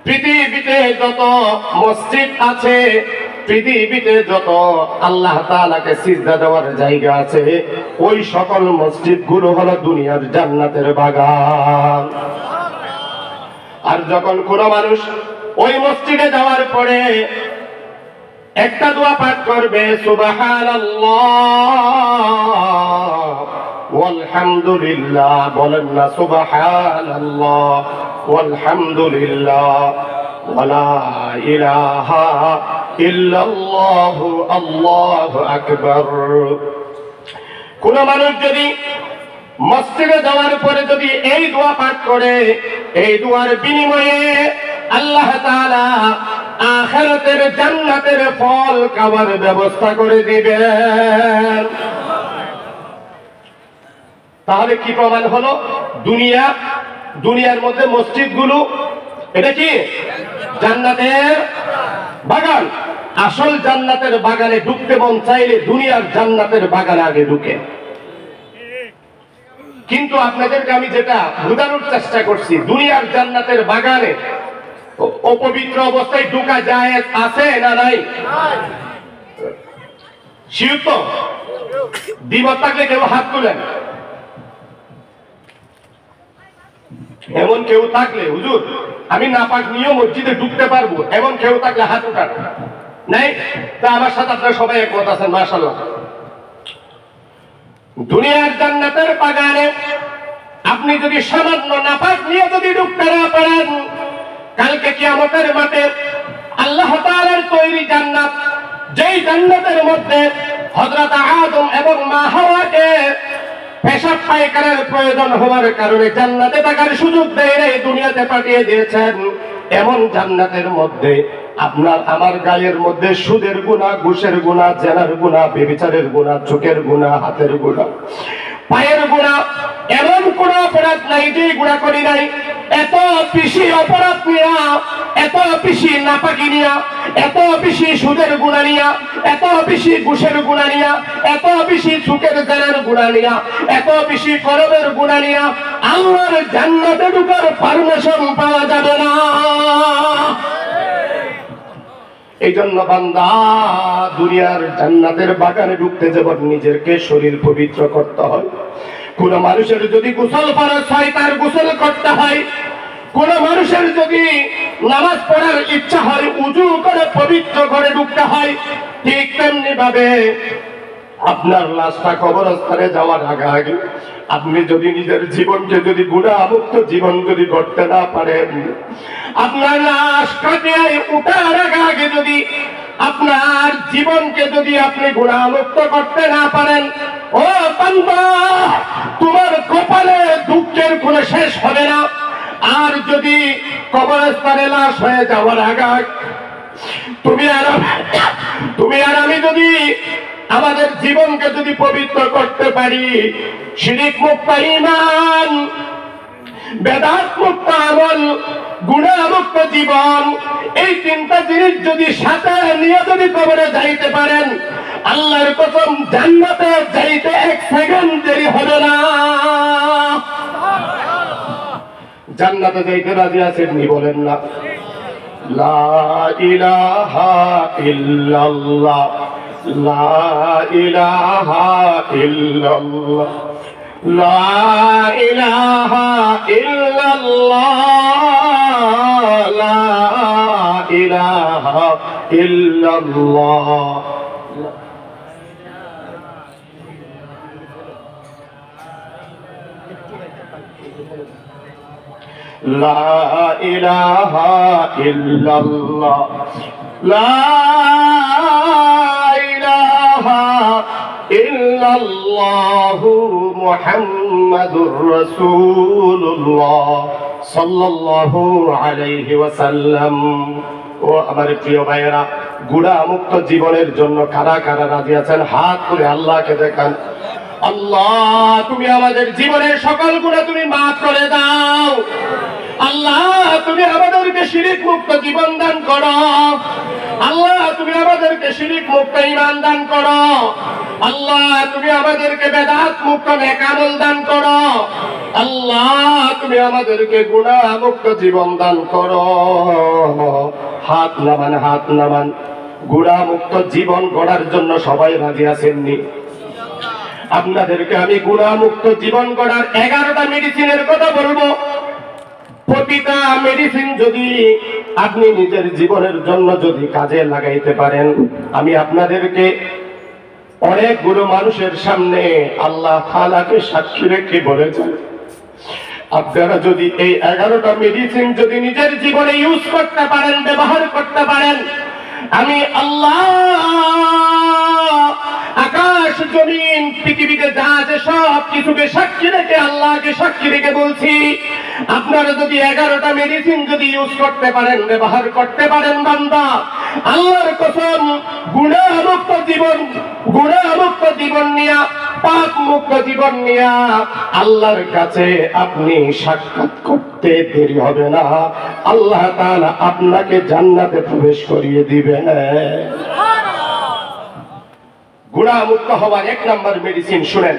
পৃথিবীতে যত মসজিদ আছে, পৃথিবীতে যত আল্লাহ তাআলাকে সিজদা দেওয়ার জায়গা আছে, ওই সকল মসজিদগুলো হলো দুনিয়ার জান্নাতের বাগান। আর যখন কোনো মানুষ ওই মসজিদে যাওয়ার পরে একটা দোয়া পাঠ করবে, সুবহানাল্লাহ ওয়ালহামদুলিল্লাহ, বলেন না সুবহানাল্লাহ ওয়ালহামদুলিল্লাহ ওয়ালা ইলাহা ইল্লাল্লাহ আল্লাহু আকবার। কোন মানুষ যদি মসজিদে যাওয়ার পরে যদি এই দোয়া পাঠ করে, এই দোয়ার বিনিময়ে আল্লাহ তাআলা আখিরাতের জান্নাতের ফল খাওয়ার ব্যবস্থা করে দিবেন। তাহলে কি প্রমাণ হলো? দুনিয়ার মধ্যে মসজিদগুলো এটা কি জান্নাতের বাগান। আসল জান্নাতের বাগানে ঢুকতে মন চাইলে দুনিয়ার জান্নাতের বাগানে আগে ঢুকে। কিন্তু আপনাদেরকে আমি যেটা বোঝানোর চেষ্টা করছি, দুনিয়ার জান্নাতের বাগানে অপবিত্র অবস্থায় ঢোকা জায়েজ আছে না নাই? শিওর তো? দ্বিমত থাকলে কেউ হাত তুলেন। এমন কেউ থাকলে হুজুর আমি নাপাক নিয়েও মসজিদে ঢুকতে পারবো, এমন কেউ থাকলে হাত উঠান। নাই? তা আমার সাথে আপনারা সবাই একমত আছেন, মাশাআল্লাহ। দুনিয়ার জান্নাতের বাগানে আপনি যদি সামান্য নাপাক নিয়ে যদি ঢুকতে না পারেন, কালকে কিয়ামতের মাঠে আল্লাহ তাআলার তৈরি জান্নাত, যেই জান্নাতের মধ্যে হযরত আদম এবং মা হাওয়াকে পেশাব পায়খানার প্রয়োজন হওয়ার কারণে জান্নাতে থাকার সুযোগ দেয় নাই, দুনিয়াতে পাঠিয়ে দিয়েছেন, এমন জান্নাতের মধ্যে আপনার আমার গায়ের মধ্যে সুদের গুনাহ, ঘুষের গুনাহ, জেনার গুনাহ, ব্যভিচারের গুনাহ, চোখের গুনাহ, হাতের গুনাহ, পায়ের গুনাহ, এমন কোন অপরাধ নাই যে গুনাহ করি নাই। এত বেশি অপরাধ নিয়া, এত বেশি নাপাকি নিয়া, এত বেশি সুদের গুনাহ নিয়া, এত বেশি ঘুষের গুনাহ নিয়া, এত বেশি চোখের জেনার গুনাহ নিয়া, এত বেশি করবের গুনাহ নিয়া আল্লাহর জান্নাতে ঢোকার পারমিশন পাওয়া যাবে না। এই জন্য বান্দা দুনিয়ার জান্নাতের বাগানে ঢুকতে যাবার নিজেকে শরীর পবিত্র করতে হয়। কোন মানুষের যদি গোসল ফরজ হয় তার গোসল করতে হয়, কোন মানুষের যদি নামাজ পড়ার ইচ্ছা হয় উযু করে পবিত্র করে ঢুকতে হয়। ঠিক তেমনি ভাবে আপনার লাশটা কবরস্থানে যাওয়ার আগে আপনি যদি নিজের জীবনকে যদি গুনাহমুক্ত জীবন যদি গড়তে না পারেন, আপনার লাশ কাটিয়ে উঠার আগে যদি আপনার জীবনকে যদি আপনি গুনাহমুক্ত করতে না পারেন, ও বান্দা তোমার কপালে দুঃখের কোনো শেষ হবে না। আর যদি কবরস্থানে লাশ হয়ে যাওয়ার আগে তুমি আর আমি যদি আমাদের জীবনকে যদি পবিত্র করতে পারি, শিরক মুক্ত ঈমান, বেদাত মুক্ত আমল, গুনাহ মুক্ত জীবন, এই তিনটা জিনিস যদি সাথে নিয়ে যদি কবরে যাইতে পারেন, আল্লাহর কসম জান্নাতে যাইতে এক সেকেন্ড দেরি হবে না। জান্নাতে যাইতে রাজি আছেন নি? বলেন না লা ইলাহা ইল্লাল্লাহ, লা ইলাহা ইল্লাল্লাহ, লা ইলাহা ইল্লাল্লাহ, লা ইলাহা ইল্লাল্লাহ। লা ইলাহা ইল্লাল্লাহ, লা ইলাহা ইল্লাল্লাহু মুহাম্মাদুর রাসূলুল্লাহ সাল্লাল্লাহু আলাইহি ওয়াসাল্লাম। ও আমার প্রিয় ভাইয়েরা, গুনাহমুক্ত জীবনের জন্য কারা কারা রাজি আছেন হাত তুলে আল্লাহকে দেখান। আল্লাহ তুমি আমাদের জীবনের সকল গুনাহ তুমি মাফ করে দাও। আল্লাহ তুমি আমাদেরকে শিরক মুক্ত জীবন দান করো। আল্লাহ তুমি আমাদেরকে শিরক মুক্ত ঈমান দান করো। আল্লাহ তুমি আমাদেরকে বেদাত মুক্ত নেক আমল দান করো। আল্লাহ তুমি আমাদেরকে গুনাহ মুক্ত জীবন দান করো। হাত নামান, হাত নামান। গুনাহ মুক্ত জীবন গড়ার জন্য সবাই রাজি আছেননি? আপনাদেরকে আমি গুনাহ মুক্ত জীবন গড়ার 11টা মেডিসিনের কথা বলবো। প্রতিটা মেডিসিন যদি আপনি নিজের জীবনের জন্য যদি কাজে লাগাইতে পারেন, আমি আপনাদেরকে অনেকগুলো মানুষের সামনে আল্লাহ তাআলাকে সাক্ষী রেখে বলেছেন, আপনারা যদি এই 11টা মেডিসিন যদি নিজের জীবনে ইউজ করতে পারেন, ব্যবহার করতে পারেন, আমি আল্লাহ আকাশ জমিন পৃথিবীতে যা আছে সব কিছুকে সাক্ষী রেখে আল্লাহকে সাক্ষী রেখে বলছি, আপনারা যদি 11টা মেডিসিন যদি ইউজ করতে পারেন, ব্যবহার করতে পারেন, বান্দা আল্লাহর কসম গুনাহ মুক্ত জীবন নিয়া, পাপ মুক্ত জীবন নিয়া আল্লাহর কাছে আপনি সাক্ষাৎ করতে দেরি হবে না। আল্লাহ তাআলা আপনাকে জান্নাতে প্রবেশ করিয়ে দিবেন। গুনাহ মুক্ত হওয়ার 1 নম্বর মেডিসিন শুনেন।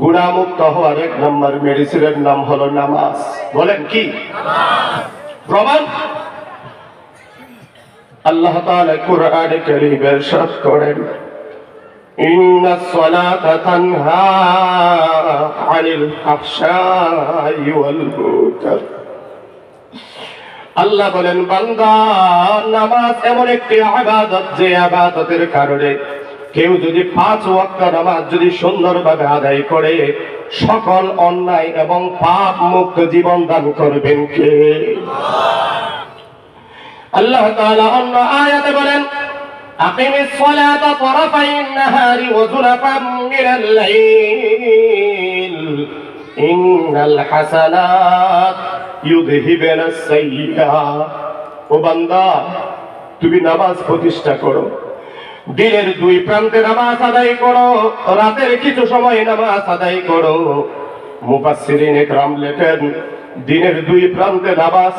গুনাহ মুক্ত হওয়ার 1 নম্বর মেডিসিনের নাম হলো নামাজ। বলেন কি? প্রমাণ আল্লাহ তাআলা কুরআনে কারীমে ইরশাদ করেন, ইন্নাস সালাতা তানহা আনিল ফাহশাই ওয়াল মুনকার। আল্লাহ বলেন, বান্দা, নামাজ এমন একটি ইবাদত যে ইবাদতের কারণে কেউ যদি 5 ওয়াক্ত নামাজ যদি সুন্দরভাবে আদায় করে সকল অন্যায় এবং পাপ মুক্ত জীবন দান করবেন কে? আল্লাহ তাআলা অন্য আয়াতে বলেন, আকিমিস সালাতা তারাফাইন নাহারি ওয়া যুলাফাম মিনাল লাইল ইন্নাল হাসানাত ইউযহিবুনাস সাইয়্যাত। ও বান্দা, তুমি নামাজ প্রতিষ্ঠা করো, দিনের 2 প্রান্তে নামাজ আদায় করো, রাতের কিছু সময় নামাজ আদায় করো। মুফাসসিরিন ইকরাম লেখেন, দিনের 2 প্রান্তে নামাজ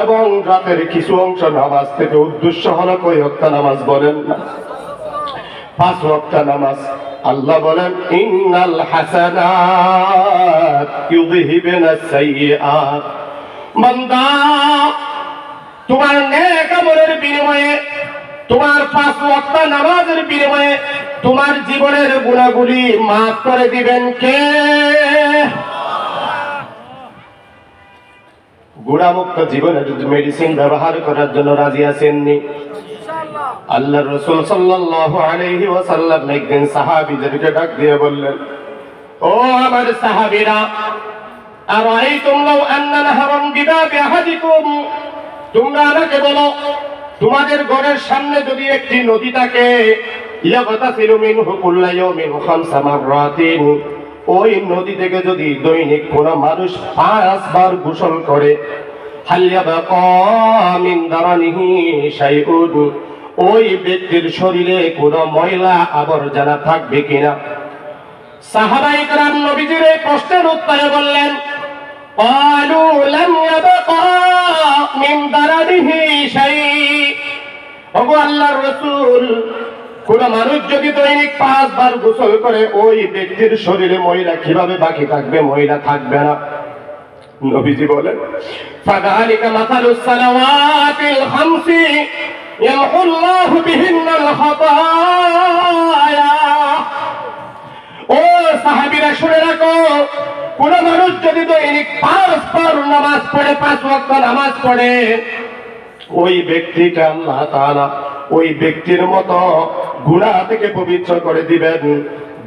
এবং রাতের কিছু অংশ নামাজ থেকে উদ্দেশ্য হলো কয় ওয়াক্ত নামাজ বলেন না, 5 ওয়াক্ত নামাজ। আল্লাহ বলেন, ইন্নাল হাসানাত ইউযহিবুনাস সাইয়্যাত। বান্দা, তোমার নেক আমলের বিনিময়ে, তোমার 5 ওয়াক্ত নামাজের বিনিময়ে তোমার জীবনের গুনাহগুলি মাফ করে দিবেন কে? গুনাহমুক্ত জীবনের মেডিসিন ব্যবহার করার জন্য রাজি আছেননি? আল্লাহর রাসূল সাল্লাল্লাহু আলাইহি ওয়াসাল্লাম একদিন সাহাবীদেরকে ডাক দিয়ে বললেন, ও আমার সাহাবীরা, আরাইতুম লাউ আন্না নাহরান বিবাবি আহাদিকুম, তোমরা আমাকে বলো, তোমাদের ঘরের সামনে যদি একটি নদী থাকে, ইয়াগতাসিলু মিনহু কুল্লা ইয়াউমিন 5 মাররাতিন, ওই নদী থেকে যদি দৈনিক কোন মানুষ 5 বার গোসল করে, হাল ইয়াবকা মিন দারানিহি শাইউন, ওই ব্যক্তির শরীরে কোনো ময়লা আবর্জনা থাকবে কিনা? সাহাবায়ে কেরাম নবীজির এই প্রশ্নের উত্তরে বললেন, ক্বালু লাম ইয়াবকা মিন দারানিহি শাই। ওগো আল্লাহর রাসূল, কোন মানুষ যদি দৈনিক 5 বার গোসল করে, ওই ব্যক্তির শরীরে ময়লা কিভাবে বাকি থাকবে? ময়লা থাকবে না। নবীজি বলেন, ফাযালিকা মাসালুস সালাওয়াতিল খামসি ইয়ামহুল্লাহু বিহিন্নাল খাতায়া। ও সাহাবীরা, শুনে রাখো, কোন মানুষ যদি দৈনিক 5 বার নামাজ পড়ে, 5 ওয়াক্ত নামাজ পড়ে, ওই ব্যক্তিকে আল্লাহ তাআলা ওই ব্যক্তির মতো গুনাহ থেকে পবিত্র করে দিবেন।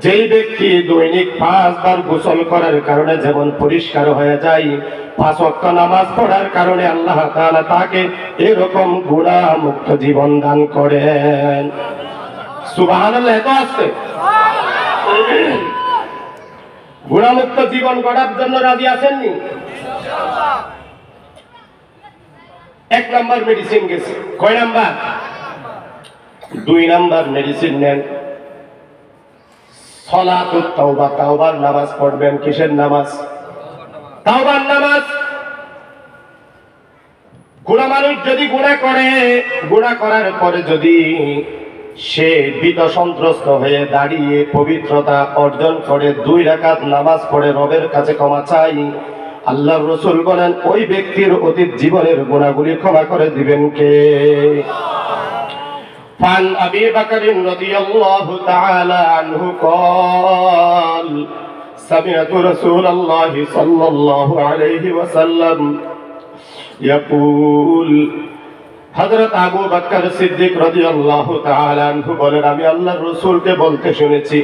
যেই ব্যক্তি দৈনিক 5 বার গোসল করার কারণে যেমন পরিষ্কার হয়ে যায়, 5 ওয়াক্ত নামাজ পড়ার কারণে আল্লাহ তাআলা তাকে এরকম গুনাহ মুক্ত জীবন দান করেন। সুবহানাল্লাহ। এত আছে গুনাহ মুক্ত জীবন গড়ার জন্য রাজি আছেননি? 1 নাম্বার মেডিসিন গেছে। কয় নাম্বার? 2 নাম্বার মেডিসিন নেন, সালাতুত তাওবা, তাওবার নামাজ পড়বেন। কিসের নামাজ? তাওবার নামাজ। কোন মানুষ যদি গুনাহ করে, গুনাহ করার পরে যদি সে ভীত সন্ত্রস্ত হয়ে দাঁড়িয়ে পবিত্রতা অর্জন করে 2 রাকাত নামাজ পড়ে রবের কাছে ক্ষমা চাই, আল্লাহর রাসূল বলেন, ওই ব্যক্তির অতীত জীবনের গুনাহগুলি ক্ষমা করে দিবেন কে? ফান আবি বকর রাদিয়াল্লাহু তাআলা আনহু قال سمعت رسول الله صلى الله عليه وسلم يقول, হযরত আবু বকর সিদ্দিক রাদিয়াল্লাহু তাআলা আনহু বলেন, আমি আল্লাহর রাসূলকে বলতে শুনেছি,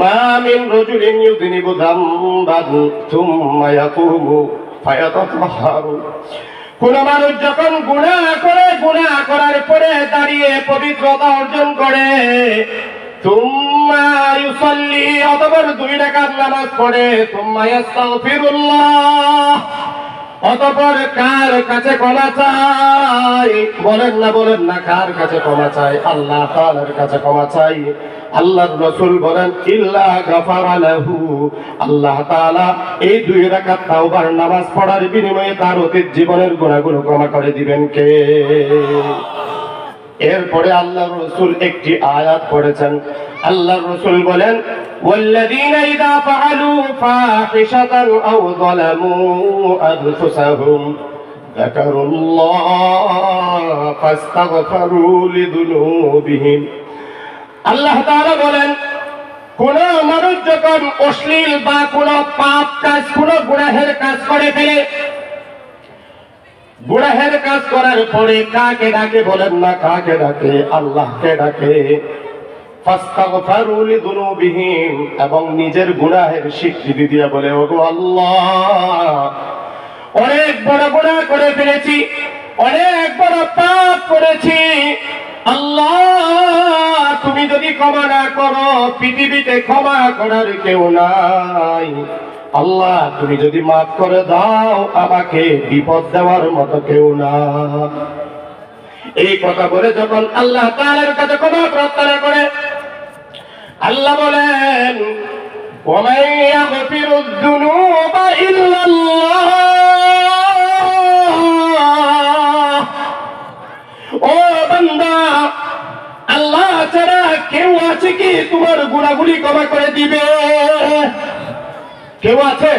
মা মিন রাজুলিন ইউযনিবু যামবান থুম্মা ইয়াকুমু ফায়াতাতাহহারু। কোন মানুষ যখন গুনাহ করে, গুনাহ করার পরে দাঁড়িয়ে পবিত্রতা অর্জন করে, থুম্মা ইউসাল্লি, অতঃপর 2 রাকাত নামাজ পড়ে, থুম্মা ইস্তাগফিরুল্লাহ, অতঃপর কার কাছে ক্ষমা চাই? বলেন না, কার কাছে ক্ষমা চাই? আল্লাহ তাআলার কাছে ক্ষমা চাই। আল্লাহর রাসূল বলেন, ইল্লা গাফারা লাহু, আল্লাহ তাআলা এই 2 রাকাত তাওবার নামাজ পড়ার বিনিময়ে তার অতীত জীবনের গুনাহগুলো ক্ষমা করে দিবেন কে? এরপরে আল্লাহর রাসূল একটি আয়াত পড়েছেন। আল্লাহর রাসূল বলেন, ওয়াল্লাযীনা ইযা ফাআলু ফাহিশাতান আও যালামু আনফুসাহুম যাকারুল্লাহ ফাস্তাগফিরু লিযুনুবিহিম। আল্লাহ তাআলা বলেন, কোন মানুষ যখন অশ্লীল বা কোন পাপ কাজ, কোন গুনাহের কাজ করে ফেলে, গুনাহের কাজ করার পরে কাকে ডাকে বলেন না? কাকে ডাকে? আল্লাহকে ডাকে। ফাস্তাগফিরু লিযুনুবিহিম, এবং নিজের গুনাহের স্বীকৃতি দিয়ে বলে, ওগো আল্লাহ, অনেক বড় গুনাহ করে ফেলেছি, অনেক বড় পাপ করেছি, আল্লাহ তুমি যদি ক্ষমা না করো, পৃথিবীতে ক্ষমা করার কেউ নাই। আল্লাহ তুমি যদি মাফ করে দাও, আমাকে বিপদ দেওয়ার মতো কেউ না। এই কথা বলে যখন আল্লাহ তাআলার কাছে ক্ষমা প্রার্থনা করে, আল্লাহ বলেন, ওয়া ইয়াগফিরুয যুনুবা ইল্লাল্লাহ। ও বান্দা, আল্লাহ ছাড়া কেউ আছে কি তোমার গুনাহগুলি ক্ষমা করে দিবে? কেউ আছে?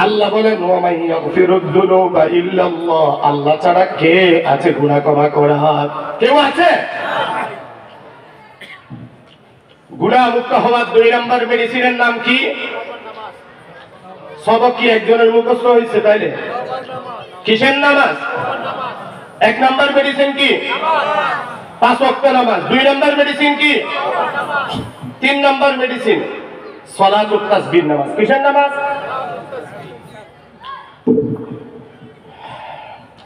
আল্লাহ বলেন, ওয়া মান ইয়াগফিরুয যুনুবা ইল্লাল্লাহ। আল্লাহ ছাড়া কে আছে গুনাহ ক্ষমা করার? কেউ আছে? গুনাহ মুক্ত হওয়ার 2 নম্বর মেডিসিনের নাম কি? সবক কি একজনের মুখস্থ হয়েছে তাইলে? কিসের নামাজ? 1 নম্বর মেডিসিন কি? 5 ওয়াক্ত নামাজ। 2 নম্বর মেডিসিন কি? 3 নম্বর মেডিসিন সালাতুত তাসবিহ নামাজ। কিসের নামাজ?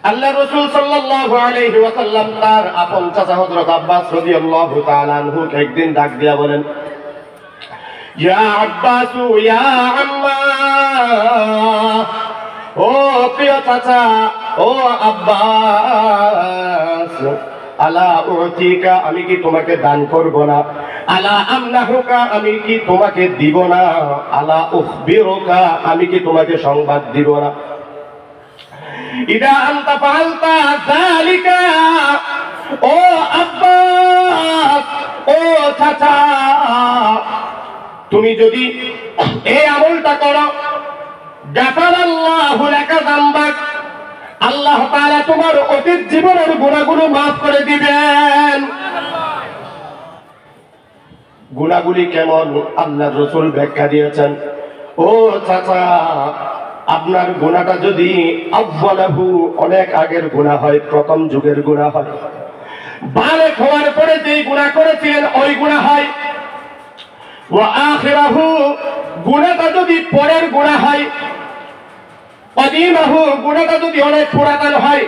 আল্লাহ রাসূল সাল্লাল্লাহু আলাইহি ওয়াসাল্লাম তার আপন চাচা হযরত আব্বাস রাদিয়াল্লাহু তাআলা আনহু একদিন ডাক দিয়া বলেন, ইয়া আব্বাস, ইয়া আম্মা, ও প্রিয় চাচা, ও আব্বাস, আলা উতিকা, আমি কি তোমাকে দান করব না? আলা আমনাহুকা, আমি কি তোমাকে দিব না? আলা উখবিরুকা, আমি কি তোমাকে সংবাদ দিব না? ইদা আনতা ফাআলতা যালিকা, ও আব্বাস, ও চাচা, তুমি যদি এই আমলটা করো, গাফারাল্লাহু লাকা যামবাক, আল্লাহ তাআলা তোমার অতীত জীবনের গুনাহগুলো মাফ করে দিবেন। গুনাহগুলি কেমন আল্লাহর রাসূল ব্যাখ্যা দিয়েছেন। ও চাচা, আপনার গুনাহটা যদি আউয়ালাহু, অনেক আগের গুনাহ হয়, প্রথম যুগের গুনাহ হয়, বালেগ হওয়ার পরে যেই গুনাহ করেছিলেন ওই গুনাহ হয়, ওয়া আখিরাহু, গুনাহটা যদি পরের গুনাহ হয়, কদিমাহু, গুনাহটা যদি অনেক পুরাতন হয়,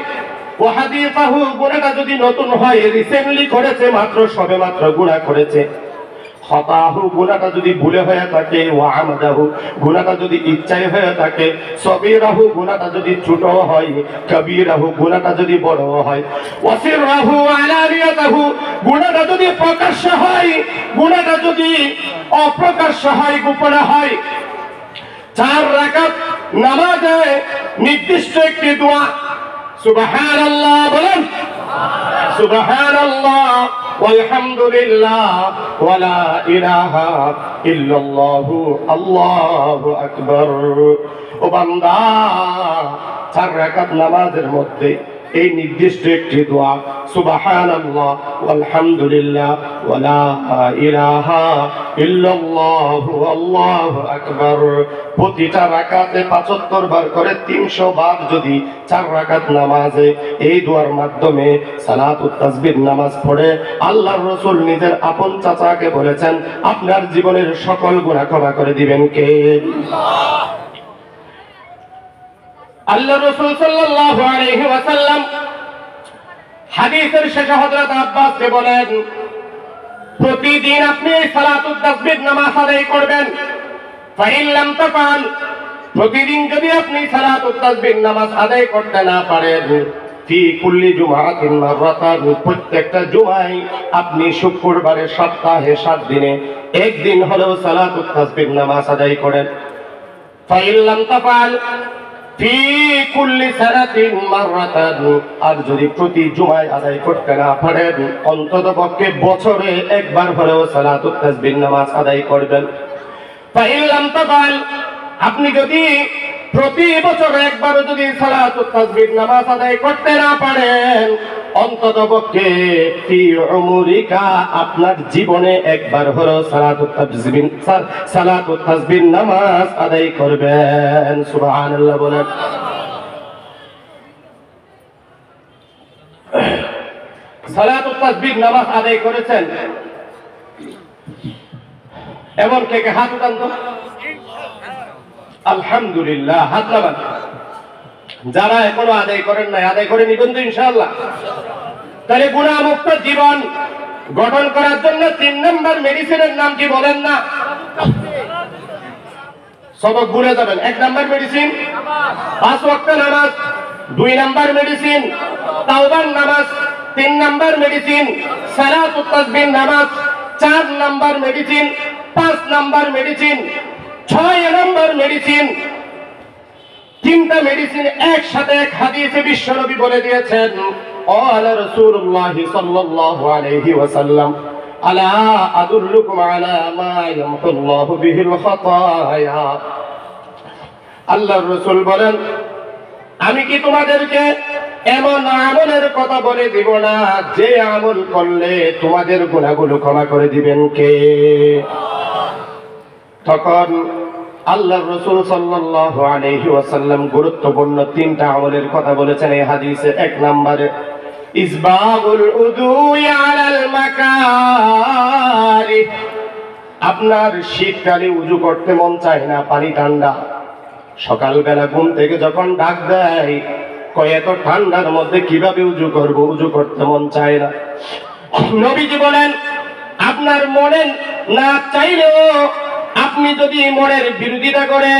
ওয়া হাদিসাহু, গুনাহটা যদি নতুন হয়, রিসেন্টলি করেছে, মাত্র সবে মাত্র গুনাহ করেছে, খতাহু, গুনাহটা যদি ভুলে হয়ে থাকে, ওয়া আমাদাহু, গুনাহটা যদি ইচ্ছায় হয়ে থাকে, সগীরাহু, গুনাহটা যদি ছোট হয়, কবীরাহু, গুনাহটা যদি বড় হয়, ওয়াসিররাহু আলানিয়াতাহু, গুনাহটা যদি প্রকাশ্য হয়, গুনাহটা যদি অপ্রকাশ্য হয়, গোপনে হয়। 4 রাকাত নামাজে নির্দিষ্ট একটি দোয়া, সুবহানাল্লাহ বলেন, সুবহানাল্লাহ ওয়ালহামদুলিল্লাহ ওয়া লা ইলাহা ইল্লাল্লাহু আল্লাহু আকবার। ও বান্দা, 4 রাকাত নামাজের মধ্যে এই নির্দিষ্ট একটি দোয়া, সুবহানাল্লাহ ওয়ালহামদুলিল্লাহ ওয়া লা ইলাহা ইল্লাল্লাহু আল্লাহু আকবার, প্রতিটা রাকাতে 75 বার করে 300 বার যদি 4 রাকাত নামাজে এই দোয়ার মাধ্যমে সালাতুত তাসবিহ নামাজ পড়ে, আল্লাহর রাসূল নিজের আপন চাচাকে বলেছেন, আপনার জীবনের সকল গুনাহ ক্ষমা করে দিবেন কে? আল্লাহ। আল্লাহ রাসূল সাল্লাল্লাহু আলাইহি ওয়াসাল্লাম হাদিসের শেষে হযরত আব্বাসকে বলেন, প্রতিদিন আপনি সালাতুত তাসবিহ নামাজ আদায় করবেন। ফাইন লাম তাফআল, প্রতিদিন যদি আপনি সালাতুত তাসবিহ নামাজ আদায় করতে না পারেন, ফি কুল্লি জুমআতিন মাররাতান, প্রত্যেকটা জুমায় আপনি শুক্রবারে সপ্তাহে 7 দিনে একদিন হলেও সালাতুত তাসবিহ নামাজ আদায় করেন। ফাইন লাম তাফআল ফি কুল্লি সানাতিন মাররাতান, আর যদি প্রতি জুমায় আদায় করতে না পারেন, অন্ততপক্ষে বছরে একবার হলেও সালাতুত তাসবিহ নামাজ আদায় করবেন। ফাইন লাম তাফআল, আপনি যদি প্রতি বছর একবারও যদি সালাতুত তাসবিহ নামাজ আদায় করতে না পারেন, অন্ততপক্ষে ফি উমরিকা আপনার জীবনে একবার হলো সালাতুত তাসবিহ নামাজ আদায় করবেন। সুবহানাল্লাহ বলেন। সালাতুত তাসবিহ নামাজ আদায় করেছেন এমন কে কে হাত উঠান তো? আলহামদুলিল্লাহ, হাত নামান। যারা এখনো আদায় করেন নাই, আদায় করে নিবেন তো ইনশাআল্লাহ। তাহলে গুনাহমুক্ত জীবন গঠন করার জন্য 3 নম্বর মেডিসিনের নাম কি বলেন না? সবক ভুলে যাবেন। 1 নম্বর মেডিসিন 5 ওয়াক্ত নামাজ, 2 নম্বর মেডিসিন তাওবার নামাজ, 3 নম্বর মেডিসিন সালাতুত তাসবিহ নামাজ, 4 নম্বর মেডিসিন, 5 নম্বর মেডিসিন, 6 নম্বর মেডিসিন। 3টা মেডিসিন একসাথে এক হাদিসে বিশ্বনবী বলে দিয়েছেন, ক্বালা রাসূলুল্লাহ সাল্লাল্লাহু আলাইহি ওয়াসাল্লাম, আলা আদুল্লুকুম আলা মা ইয়ামহুল্লাহু বিহিল খাতায়া। আল্লাহর রাসূল বলেন, আমি কি তোমাদেরকে এমন আমলের কথা বলে দিব না যে আমল করলে তোমাদের গুনাহগুলো ক্ষমা করে দিবেন কে? তখন আল্লাহর রাসূল সাল্লাল্লাহু আলাইহি ওয়াসাল্লাম গুরুত্বপূর্ণ 3টা আমলের কথা বলেছেন এই হাদিসে। 1 নম্বরে ইসবাগুল উযুই আলাল মাকারি। আপনার শীতকালে উযু করতে মন চায় না, পানি ঠান্ডা। সকালবেলা ঘুম থেকে যখন ডাক দেয়, কয় এত ঠান্ডার মধ্যে কিভাবে উযু করব, উযু করতে মন চায় না। নবীজি বলেন, আপনার মনে না চাইলেও আপনি যদি মনের বিরোধিতা করে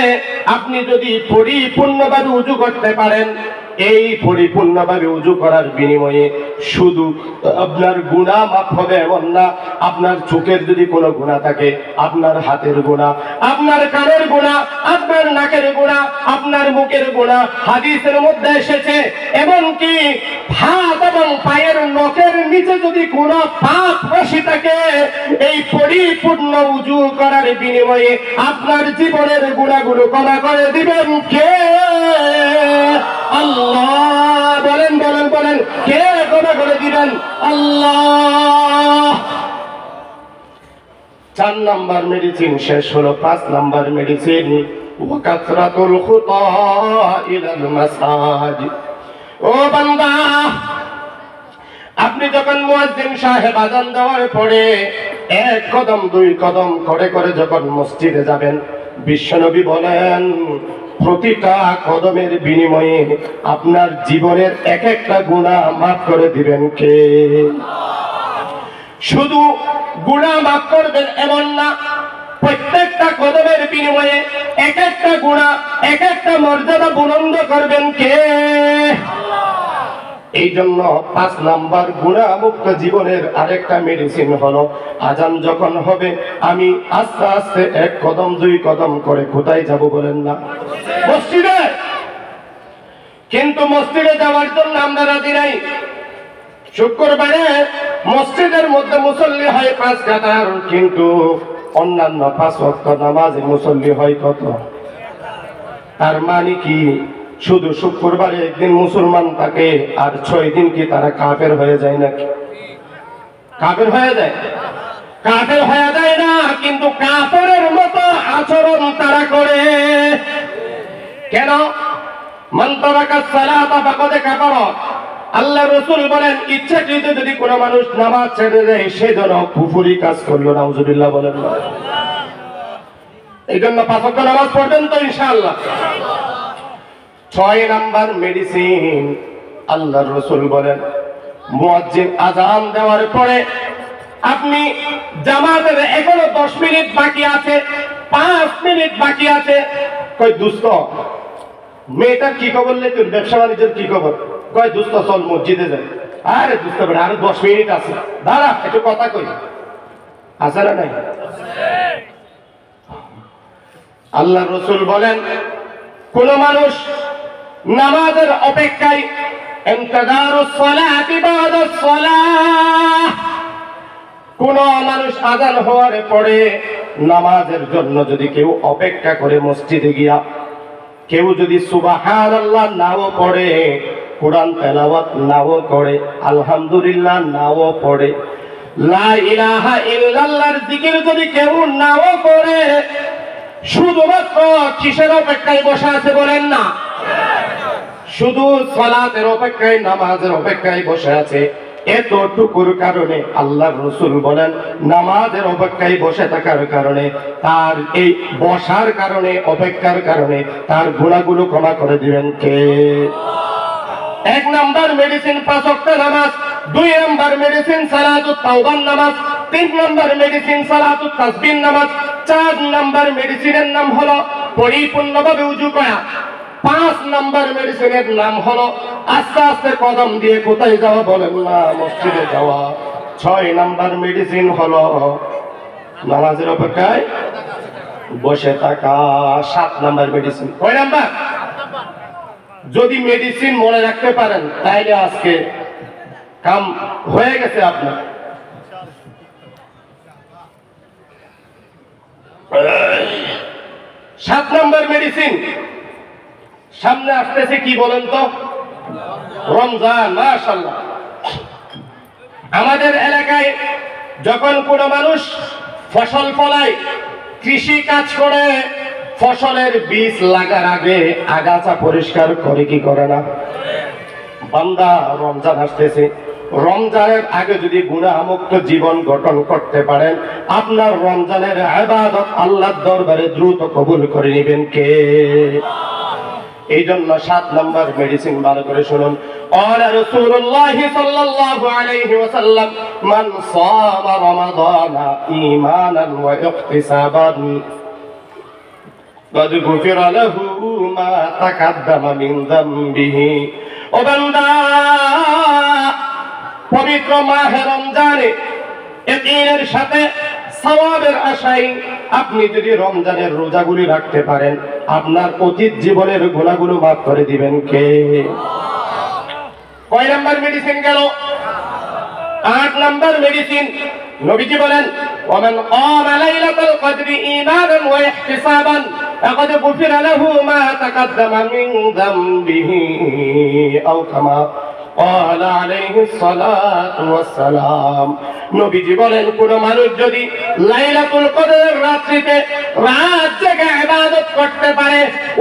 আপনি যদি পরিপূর্ণভাবে উযু করতে পারেন, এই পরিপূর্ণভাবে উযু করার বিনিময়ে শুধু আপনার গুনাহ মাফ হবে এমন না, আপনার চোখের যদি কোনো গুনাহ থাকে, আপনার হাতের গুনাহ, আপনার কানের গুনাহ, আপনার নাকের গুনাহ, আপনার মুখের গুনাহ হাদিসের মধ্যে এসেছে। এমনকি হাত এবং পায়ের নখের নিচে যদি কোনো পাপ বসে থাকে, এই পরিপূর্ণ উযু করার বিনিময়ে আপনার জীবনের গুনাহগুলো ক্ষমা করে দিবেন কে? আল্লাহ। বলেন বলেন বলেন, কে ক্ষমা করে দিবেন? আল্লাহ। 4 নম্বর মেডিসিন শেষ হলো। 5 নম্বর মেডিসিন ওয়াকাসরাতুল খুতা ইলাল মাসাজিদ। ও বান্দা, আপনি যখন মুয়াজ্জিন সাহেব আযান দেওয়ার পরে 1 কদম 2 কদম করে করে যখন মসজিদে যাবেন, বিশ্বনবী বলেন প্রতিটা কদমের বিনিময়ে আপনার জীবনের এক একটা গুনাহ মাফ করে দিবেন কে? শুধু গুনাহ মাফ করবেন এমন না, প্রত্যেকটা কদমের বিনিময়ে এক একটা গুনাহ, এক একটা মর্যাদা বুলন্দ করবেন কে? এই জন্য 5 নাম্বার গুনাহমুক্ত জীবনের আরেকটা মেডিসিন হলো, আজান যখন হবে আমি আস্তে আস্তে 1 কদম 2 কদম করে কোথায় যাব বলেন না? মসজিদে। কিন্তু মসজিদে যাওয়ার জন্য আমরা রাজি নাই। শুক্রবারে মসজিদের মধ্যে মুসল্লি হয় 5 কাতার, কিন্তু অন্যান্য 5 ওয়াক্ত নামাজে মুসল্লি হয় কত? তার মানে কি শুধু শুক্রবারে একদিন মুসলমান থাকে আর 6 দিন কি তারা কাফের হয়ে যায় নাকি? কাফের হয়ে যায়? কাফের হয়ে যায় না, কিন্তু কাফেরের মতো আচরণ তারা করে। কেন? মান তারাকাস সালাতা ফাকাদ কাফারা। আল্লাহ রাসূল বলেন, ইচ্ছাকৃত যদি কোনো মানুষ নামাজ ছেড়ে দেয় সে যেন কুফরি কাজ করলো। নাউজুবিল্লাহ বলেন। এই জন্য 5 ওয়াক্ত নামাজ পড়বেন তো ইনশাআল্লাহ। 6 নাম্বার মেডিসিন আল্লাহর রাসূল বলেন, মুয়াজ্জিন আযান দেওয়ার পরে আপনি জামাতের এখনো 10 মিনিট বাকি আছে, 5 মিনিট বাকি আছে, কই দোস্ত মেয়েটার কি খবর লে, তোর ব্যবসা বাণিজ্যের কি খবর? কই দোস্ত চল মসজিদে যাই। আরে দোস্ত বেটা আরো 10 মিনিট আছে, দাঁড়া একটু কথা কই। আছে না নাই? আল্লাহর রাসূল বলেন, কোন মানুষ নামাজের অপেক্ষায় ইন্তিজারুস সালাতি বাদাস সালাহ, কোন মানুষ আযান হওয়ার পরে নামাজের জন্য যদি কেউ অপেক্ষা করে মসজিদে গিয়া, কেউ যদি সুবহানাল্লাহ নাও পড়ে, কোরআন তেলাওয়াত নাও করে, আলহামদুলিল্লাহ নাও পড়ে, লা ইলাহা ইল্লাল্লাহর জিকির যদি কেউ নাও করে, শুধুমাত্র কিসের অপেক্ষায় বসে আছে বলেন না? শুধু সালাতের অপেক্ষায়, নামাজের অপেক্ষায় বসে আছে। এতটুকুর কারণে আল্লাহর রাসূল বলেন, নামাজের অপেক্ষায় বসে থাকার কারণে, তার এই বসার কারণে, অপেক্ষার কারণে তার গুনাহগুলো ক্ষমা করে দিবেন কে? এক নাম্বার মেডিসিন 5 ওয়াক্ত নামাজ, 2 নাম্বার মেডিসিন সালাতুত তাওবার নামাজ, 3 নাম্বার মেডিসিন সালাতুত তাসবিহ নামাজ, 4 নাম্বার মেডিসিনের নাম হলো পরিপূর্ণভাবে ওযু করা, 5 নাম্বার মেডিসিনের নাম হলো আস্তে আস্তে কদম দিয়ে কোথায় যাওয়া বলেন না? মসজিদে যাওয়া। 6 নাম্বার মেডিসিন হলো নামাজের অপেক্ষায় বসে থাকা। 7 নাম্বার মেডিসিন কয় নাম্বার? যদি মেডিসিন মনে রাখতে পারেন তাইলে আজকে কাম হয়ে গেছে আপনার। সাত নাম্বার মেডিসিন সামনে আসতেছে, কি বলেন তো? রমজান। মাশাআল্লাহ, আমাদের এলাকায় যখন কোনো মানুষ ফসল ফলায়, কৃষি কাজ করে, ফসলের বীজ লাগার আগে আগাছা পরিষ্কার করে কি করে না? বান্দা রমজান আসতেছে, রমজানের আগে যদি গুনাহমুক্ত জীবন গঠন করতে পারেন, আপনার রমজানের ইবাদত আল্লাহর দরবারে দ্রুত কবুল করে নেবেন কে? এই জন্য 7 নাম্বার মেডিসিন ভালো করে শুনুন। قال رسول الله صلى الله عليه وسلم من صام رمضان إيمانا واحتسابا قد غفر له ما تقدم من ذنبه। ও বান্দা, পবিত্র মাহে রমজানে ইয়াকিনের সাথে সওয়াবের আশায় আপনি যদি রমজানের রোজাগুলি রাখতে পারেন, আপনার অতীত জীবনের গুনাহগুলো মাফ করে দিবেন কে? কয় নাম্বার মেডিসিন গেল? 8 নাম্বার মেডিসিন। নবীজি বলেন, ওমান ক্বামা লাইলাতুল কদরি ঈমানান ওয়া ইহতিসাবান ফাকাদ গুফিরা লাহু মা তাকাদ্দামা মিন যামবিহি আও কামা ক্বালা আলাইহিস সালাতু ওয়াস সালাম। নবীজি বলেন, কোন মানুষ যদি লাইলাতুল কদরের রাত্রিতে রাত জেগে ইবাদত করতে পারে,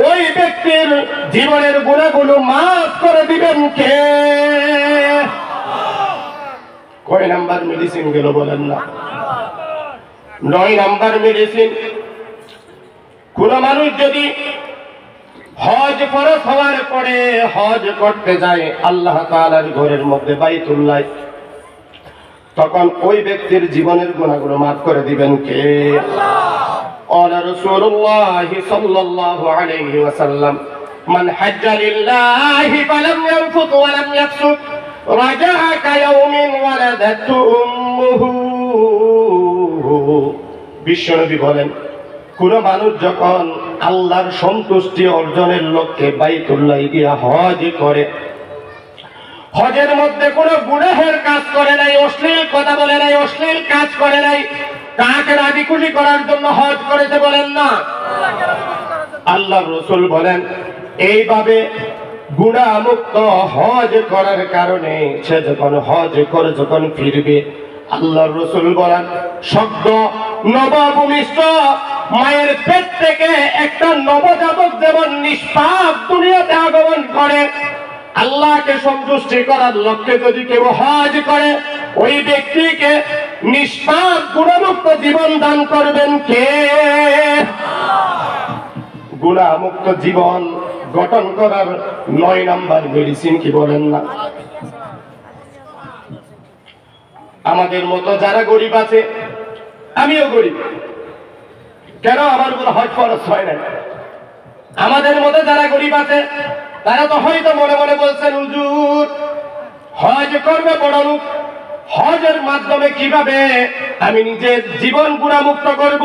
ওই ব্যক্তির জীবনের গুনাহগুলো মাফ করে দিবেন কে? কয় নাম্বার মেডিসিন গেল বলেন না? 9 নাম্বার মেডিসিন। কোন মানুষ যদি হজ ফরজ হওয়ার পরে হজ করতে যায় আল্লাহ তাআলার ঘরের মধ্যে বাইতুল্লাহ, তখন ওই ব্যক্তির জীবনের গুনাহগুলো মাফ করে দিবেন কে? قال رسول الله صلى الله عليه وسلم من حج لله فلم يرفث ولم يفسق رجع كيوم ولدته أمه। বিশ্বনবী বলেন, কোন মানুষ যখন আল্লাহর সন্তুষ্টি অর্জনের লক্ষ্যে বাইতুল্লাহ গিয়া হজ করে, হজের মধ্যে কোনো গুনাহের কাজ করে নাই, অশ্লীল কথা বলে নাই, অশ্লীল কাজ করে নাই, তাকে রাজি খুশি করার জন্য হজ করেছে বলেন না? আল্লাহর রাসূল বলেন, এইভাবে গুনাহমুক্ত হজ করার কারণে সে যখন হজ করে যখন ফিরবে, আল্লাহর রাসূল বলেন, সদ্য নবভূমিষ্ঠ মায়ের পেট থেকে একটা নবজাতক যেমন নিষ্পাপ দুনিয়াতে আগমন করে, আল্লাহকে সন্তুষ্টি করার লক্ষ্যে যদি কেউ হজ করে, ওই ব্যক্তিকে নিষ্পাপ গুনাহমুক্ত জীবন দান করবেন কে? গুনাহমুক্ত জীবন গঠন করার 9 নাম্বার মেডিসিন কি বলেন না? আমাদের মতো যারা গরিব আছে, আমিও গরিব, কেন আমার কোনো হজ ফরজ হয় না? আমাদের মতো যারা গরিব আছে তারা তো হয়তো মনে মনে বলছেন, হুজুর হজ করবে বড় লোক, হজের মাধ্যমে কিভাবে আমি নিজের জীবন গুনাহমুক্ত করব?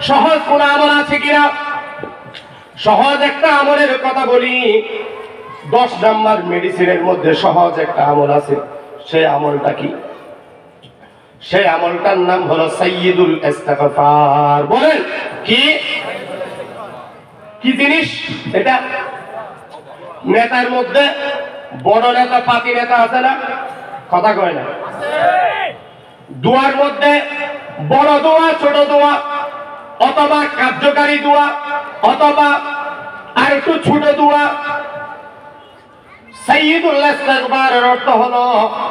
সহজ কোন আমল আছে কিনা? সহজ একটা আমলের কথা বলি। 10 নাম্বার মেডিসিনের মধ্যে সহজ একটা আমল আছে। সেই আমলটা কি? সেই আমলটার নাম হলো সাইয়্যিদুল ইস্তিগফার। বলেন কি কি জিনিস এটা? নেতার মধ্যে বড় নেতা পাতি নেতা আছে না? কথা কয় না। দোয়ার মধ্যে বড় দোয়া, ছোট দোয়া, অথবা কার্যকারী দোয়া, অথবা আর একটু ছোট দোয়া। সাইয়্যিদুল ইস্তিগফারের অর্থ হলো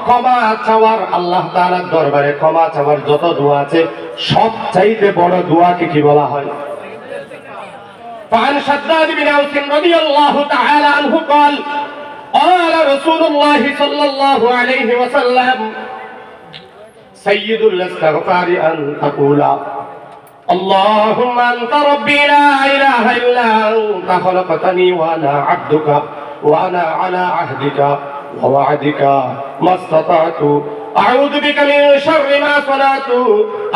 ক্ষমা চাওয়ার, আল্লাহ তাআলার দরবারে ক্ষমা চাওয়ার যত দোয়া আছে সবচাইতে বড় দোয়াকে কি বলা হয়? فعن شداد بن أوس رضي الله تعالى عنه قال قال رسول الله صلى الله عليه وسلم سيد الاستغفار أن تقول اللهم أنت ربي لا إله إلا أنت خلقتني وأنا عبدك وأنا على عهدك ووعدك ما استطعت أعوذ بك من شر ما صنعت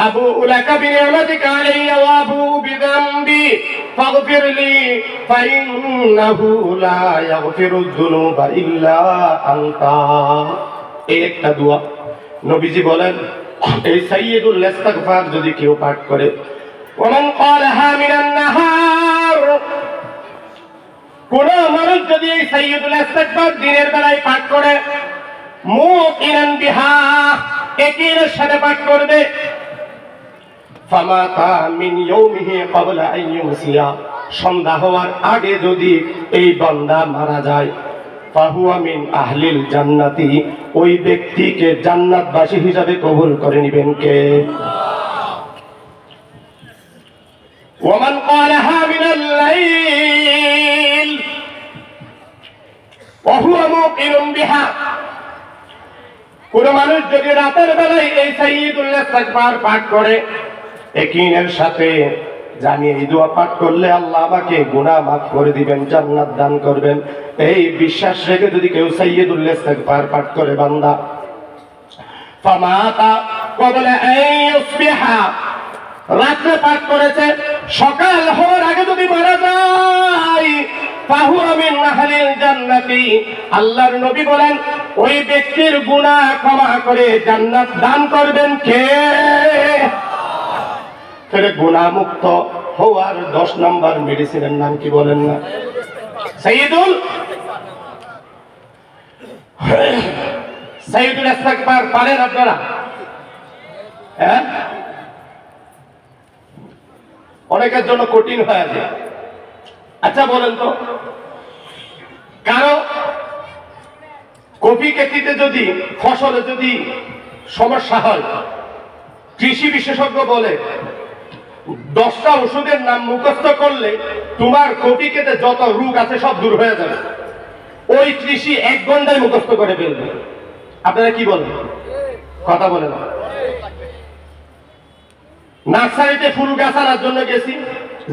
أبوء لك بنعمتك علي وأبوء بذنبي فاغفر لي فإنه لا يغفر الذنوب إلا أنت। এই একটা দোয়া নবীজি বলেন, এই সাইয়্যিদুল ইস্তিগফার যদি কেউ পাঠ করে, ওমান ক্বালাহা মিনান নাহার, কোন মানুষ যদি এই সাইয়্যিদুল ইস্তিগফার দিনের বেলায় পাঠ করে, মুকিনান বিহা, একিনের সাথে পাঠ করবে, ফামাতা মিন ইয়াউমিহি ক্বাবলা আন ইউমসিয়া, সন্ধ্যা হওয়ার আগে যদি এই বান্দা মারা যায়, ফাহুয়া মিন আহলিল জান্নাতি, ওই ব্যক্তিকে জান্নাতবাসী হিসাবে কবুল করে নেবেন কে? ওয়ামান ক্বালাহা মিনাল লাইল ওয়া হুয়া মুকিনুন বিহা, কোন মানুষ যদি রাতের বেলায় এই সাইয়্যিদুল ইস্তিগফার পাঠ করে ইয়াকিনের সাথে, জানি এই দোয়া পাঠ করলে আল্লাহ আমাকে গুনাহ মাফ করে দিবেন, জান্নাত দান করবেন, এই বিশ্বাস রেখে যদি কেউ সাইয়্যিদুল ইস্তিগফার পাঠ করে বান্দা, ফামাতা ক্বাবলা আন ইউসবিহা, রাতে পাঠ করেছে, সকাল হওয়ার আগে যদি মারা যায়, ফাহুয়া মিন আহলিল জান্নাতি, আল্লাহর নবী বলেন ওই ব্যক্তির গুনাহ ক্ষমা করে জান্নাত দান করবেন কে? তাহলে গুনাহ মুক্ত হওয়ার 10 নম্বর মেডিসিনের নাম কি বলেন না? সাইয়্যিদুল ইস্তিগফার পারেন আপনারা? হ্যাঁ, অনেকের জন্য কঠিন হয়ে যায়। আচ্ছা বলেন তো, কারো কফি খেতিতে যদি ফসলে যদি সমস্যা হয়, কৃষি বিশেষজ্ঞ বলে 10টা ওষুধের নাম মুখস্থ করলে তোমার কফি খেতে যত রোগ আছে সব দূর হয়ে যাবে। ওই কৃষি 1 ঘন্টায় মুখস্থ করে ফেলবে। আপনারা কি বলেন? কথা বলেন। নার্সারিতে ফুল গাছ আনার জন্য গেছি,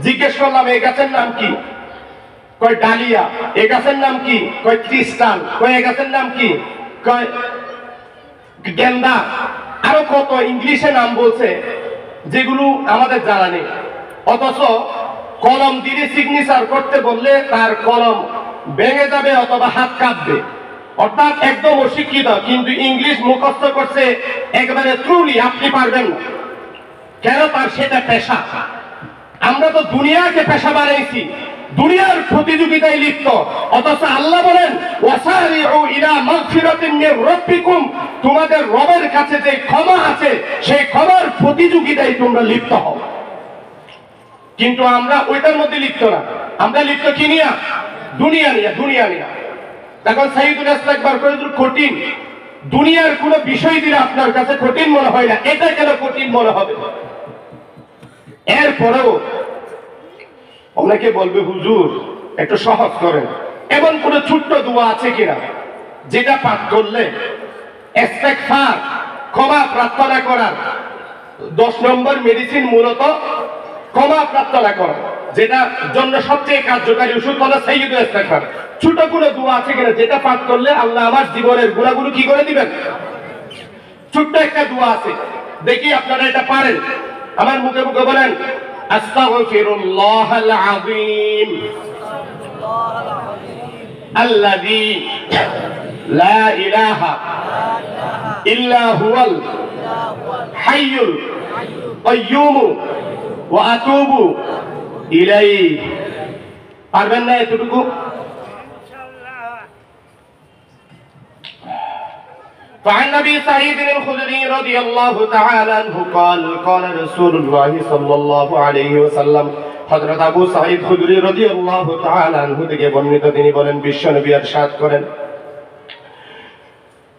জিজ্ঞেস করলাম এই গাছের নাম কি? কয় ডালিয়া। এই গাছের নাম কি? কয় ক্রিস্টাল। কয় এই গাছের নাম কি? কয় গেন্দা। আরো কত ইংলিশে নাম বলছে যেগুলো আমাদের জানা নেই, অথচ কলম দিয়ে সিগনেচার করতে বললে তার কলম ভেঙে যাবে অথবা হাত কাঁপবে। অর্থাৎ একদম অশিক্ষিত, কিন্তু ইংলিশ মুখস্থ করছে একেবারে ট্রুলি, আপনি পারবেন না। কেন? তার সেটা পেশা। আমরা তো দুনিয়াকে পেশা বানাইছি, দুনিয়ার প্রতিযোগিতায় লিপ্ত, অথচ আল্লাহ বলেন ওয়াসারিউ ইলা মাগফিরাতিন মির রাব্বিকুম, তোমাদের রবের কাছে যে ক্ষমা আছে সেই ক্ষমার প্রতিযোগিতায় তোমরা লিপ্ত হও। কিন্তু আমরা ওইটার মধ্যে লিপ্ত না, আমরা লিপ্ত কি নিয়ে? দুনিয়া নিয়ে, দুনিয়া নিয়ে। এখন সাইয়্যিদুল ইস্তিগফার কঠিন, দুনিয়ার কোন বিষয় দিলে আপনার কাছে কঠিন মনে হয় না, এটা কেন কঠিন মনে হবে? এরপরেও অনেকে বলবে হুজুর একটু সহজ করেন, এমন কোন ছোট্ট দোয়া আছে কিনা যেটা পাঠ করলে ইস্তিগফার, ক্ষমা প্রার্থনা করার 10 নম্বর মেডিসিন মূলত ক্ষমা প্রার্থনা করা, যেটা জন্য সবচেয়ে কার্যকারী ওষুধ হলো সাইয়্যিদুল ইস্তিগফার। ছোট কোন দোয়া আছে কিনা যেটা পাঠ করলে আল্লাহ আমার জীবনের গুনাহগুলো কি করে দিবেন? ছোট্ট একটা দোয়া আছে, দেখি আপনারা এটা পারেন। আমার মুখে মুখে বলেন আস্তাগফিরুল্লাহাল আযীম আল্লাযী লা ইলাহা ইল্লা হুয়াল হাইয়ুল কাইয়্যুম ওয়া আতুবু ইলাইহি। পারবেন না এতটুকু? فعن ابي سعيد الخدري رضي الله تعالى عنه قال قال رسول الله صلى الله عليه وسلم হযরত আবু সাঈদ খুদরি রাদিয়াল্লাহু তাআলা আনহু থেকে বর্ণিত, তিনি বলেন বিশ্বনবী ইরশাদ করেন,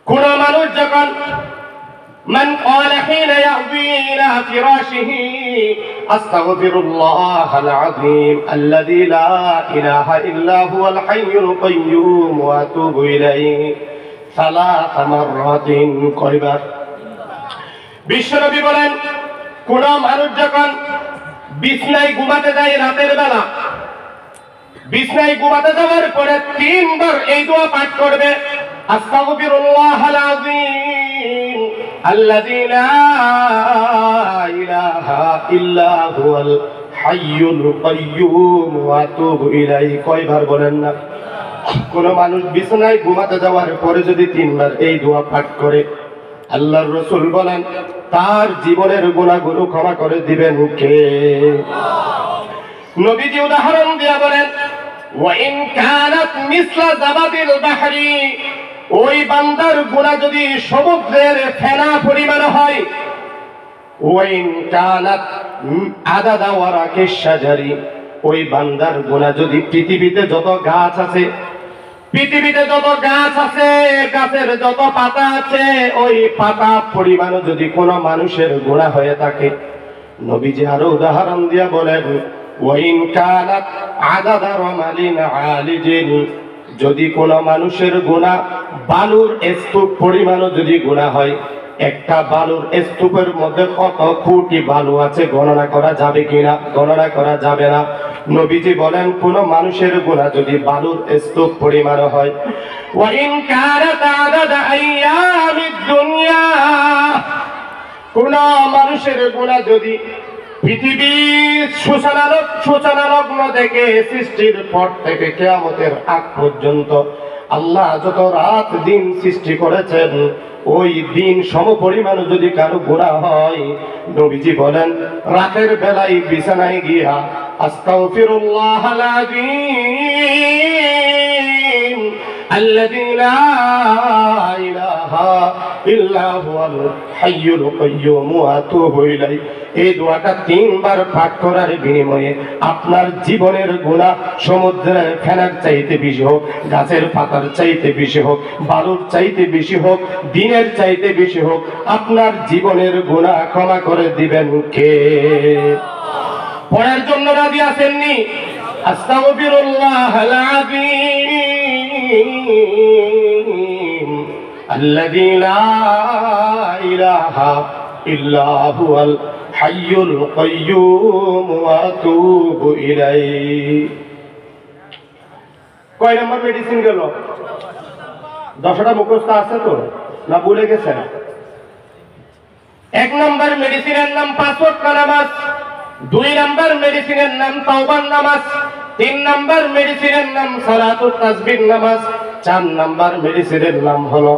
কোন মানুষ যখন من قال حين يأوي إلى فراشه أستغفر الله العظيم الذي لا إله إلا هو الحي القيوم وأتوب إليه ثلاث مرات কয়বার? বিশ্বনবী বলেন, কোন মানুষ যখন বিছনায় ঘুমাতে যায় রাতের বেলা, বিছনায় ঘুমাতে যাওয়ার পরে 3 বার এই দোয়া পাঠ করবে, আস্তাগফিরুল্লাহাল আযীম আল্লাযী লা ইলাহা ইল্লা হুয়াল হাইয়ুল কাইয়্যুম ওয়া আতুবু ইলাইহি। কয়বার বলেন না? কোন মানুষ বিছানায় ঘুমাতে যাওয়ার পরে যদি 3 বার এই দোয়া পাঠ করে, আল্লাহর রাসূল বলেন তার জীবনের গুনাহগুলো ক্ষমা করে দিবেন কে? নবীজি উদাহরণ দিয়া বলেন, ওয়া ইন কানাত মিসলা যাবাদিল বাহরি, ওই বান্দার গুনাহ যদি সমুদ্রের ফেনা পরিমাণ হয়, ওয়া ইন কানাত আদাদা ওয়ারাকিশ শাজারি, ওই বান্দার গুনাহ যদি পৃথিবীতে যত গাছ আছে, পৃথিবীতে যত গাছ আছে, গাছের যত পাতা আছে, ওই পাতা পরিমাণ যদি কোন মানুষের গুনাহ হয়ে থাকে, নবীজি আরো উদাহরণ দিয়া বলেন, ওয়াইন কানাত আদাদা রামালিন আলিজিন, যদি কোন মানুষের গুনাহ বালুর স্তূপ পরিমাণও যদি গুনাহ হয়, একটা বালুর স্তূপের মধ্যে কত কোটি বালু আছে গণনা করা যাবে কিনা? গণনা করা যাবে না। নবীজি বলেন কোন মানুষের গুনাহ যদি বালুর স্তূপ পরিমাণ হয়, ওয়াইন কানাত আদাদা আইয়ামিদ দুনিয়া, কোন মানুষের গুনাহ যদি পৃথিবীর সূচনা লগ্ন থেকে সৃষ্টির পর থেকে কিয়ামতের আগ পর্যন্ত আল্লাহ যত রাত দিন সৃষ্টি করেছেন, ওই দিন সমপরিমাণ যদি কারো গুনাহ হয়, নবীজি বলেন রাতের বেলায় বিছানায় গিয়া আস্তাগফিরুল্লাহাল আযীম আল্লাযী লা ইলাহা ইল্লা হুয়াল হাইয়ুল কাইয়্যুম ওয়া আতুবু ইলাইহি, এই দোয়াটা 3 বার পাঠ করার বিনিময়ে আপনার জীবনের গুনাহ সমুদ্রের ফেনার চাইতে বেশি হোক, গাছের পাতার চাইতে বেশি হোক, বালুর চাইতে বেশি হোক, দিনের চাইতে বেশি হোক, আপনার জীবনের গুনাহ ক্ষমা করে দিবেন কে? পড়ার জন্য রাজি আছেননি? আস্তাগফিরুল্লাহাল আযীম আল্লাযী লা ইলাহা ইল্লা হুয়াল হাইয়ুল কাইয়্যুম ওয়া আতুবু ইলাইহি। কয় নম্বর মেডিসিন গেল? 10টা মুখস্থ আছে তো না ভুলে গেছেন? 1 নম্বর মেডিসিনের নাম 5 ওয়াক্ত নামাজ, 2 নম্বর মেডিসিনের নাম তাওবার নামাজ, 3 নম্বর মেডিসিনের নাম সালাতুত তাসবিহ নামাজ, 4 নম্বর মেডিসিনের নাম হলো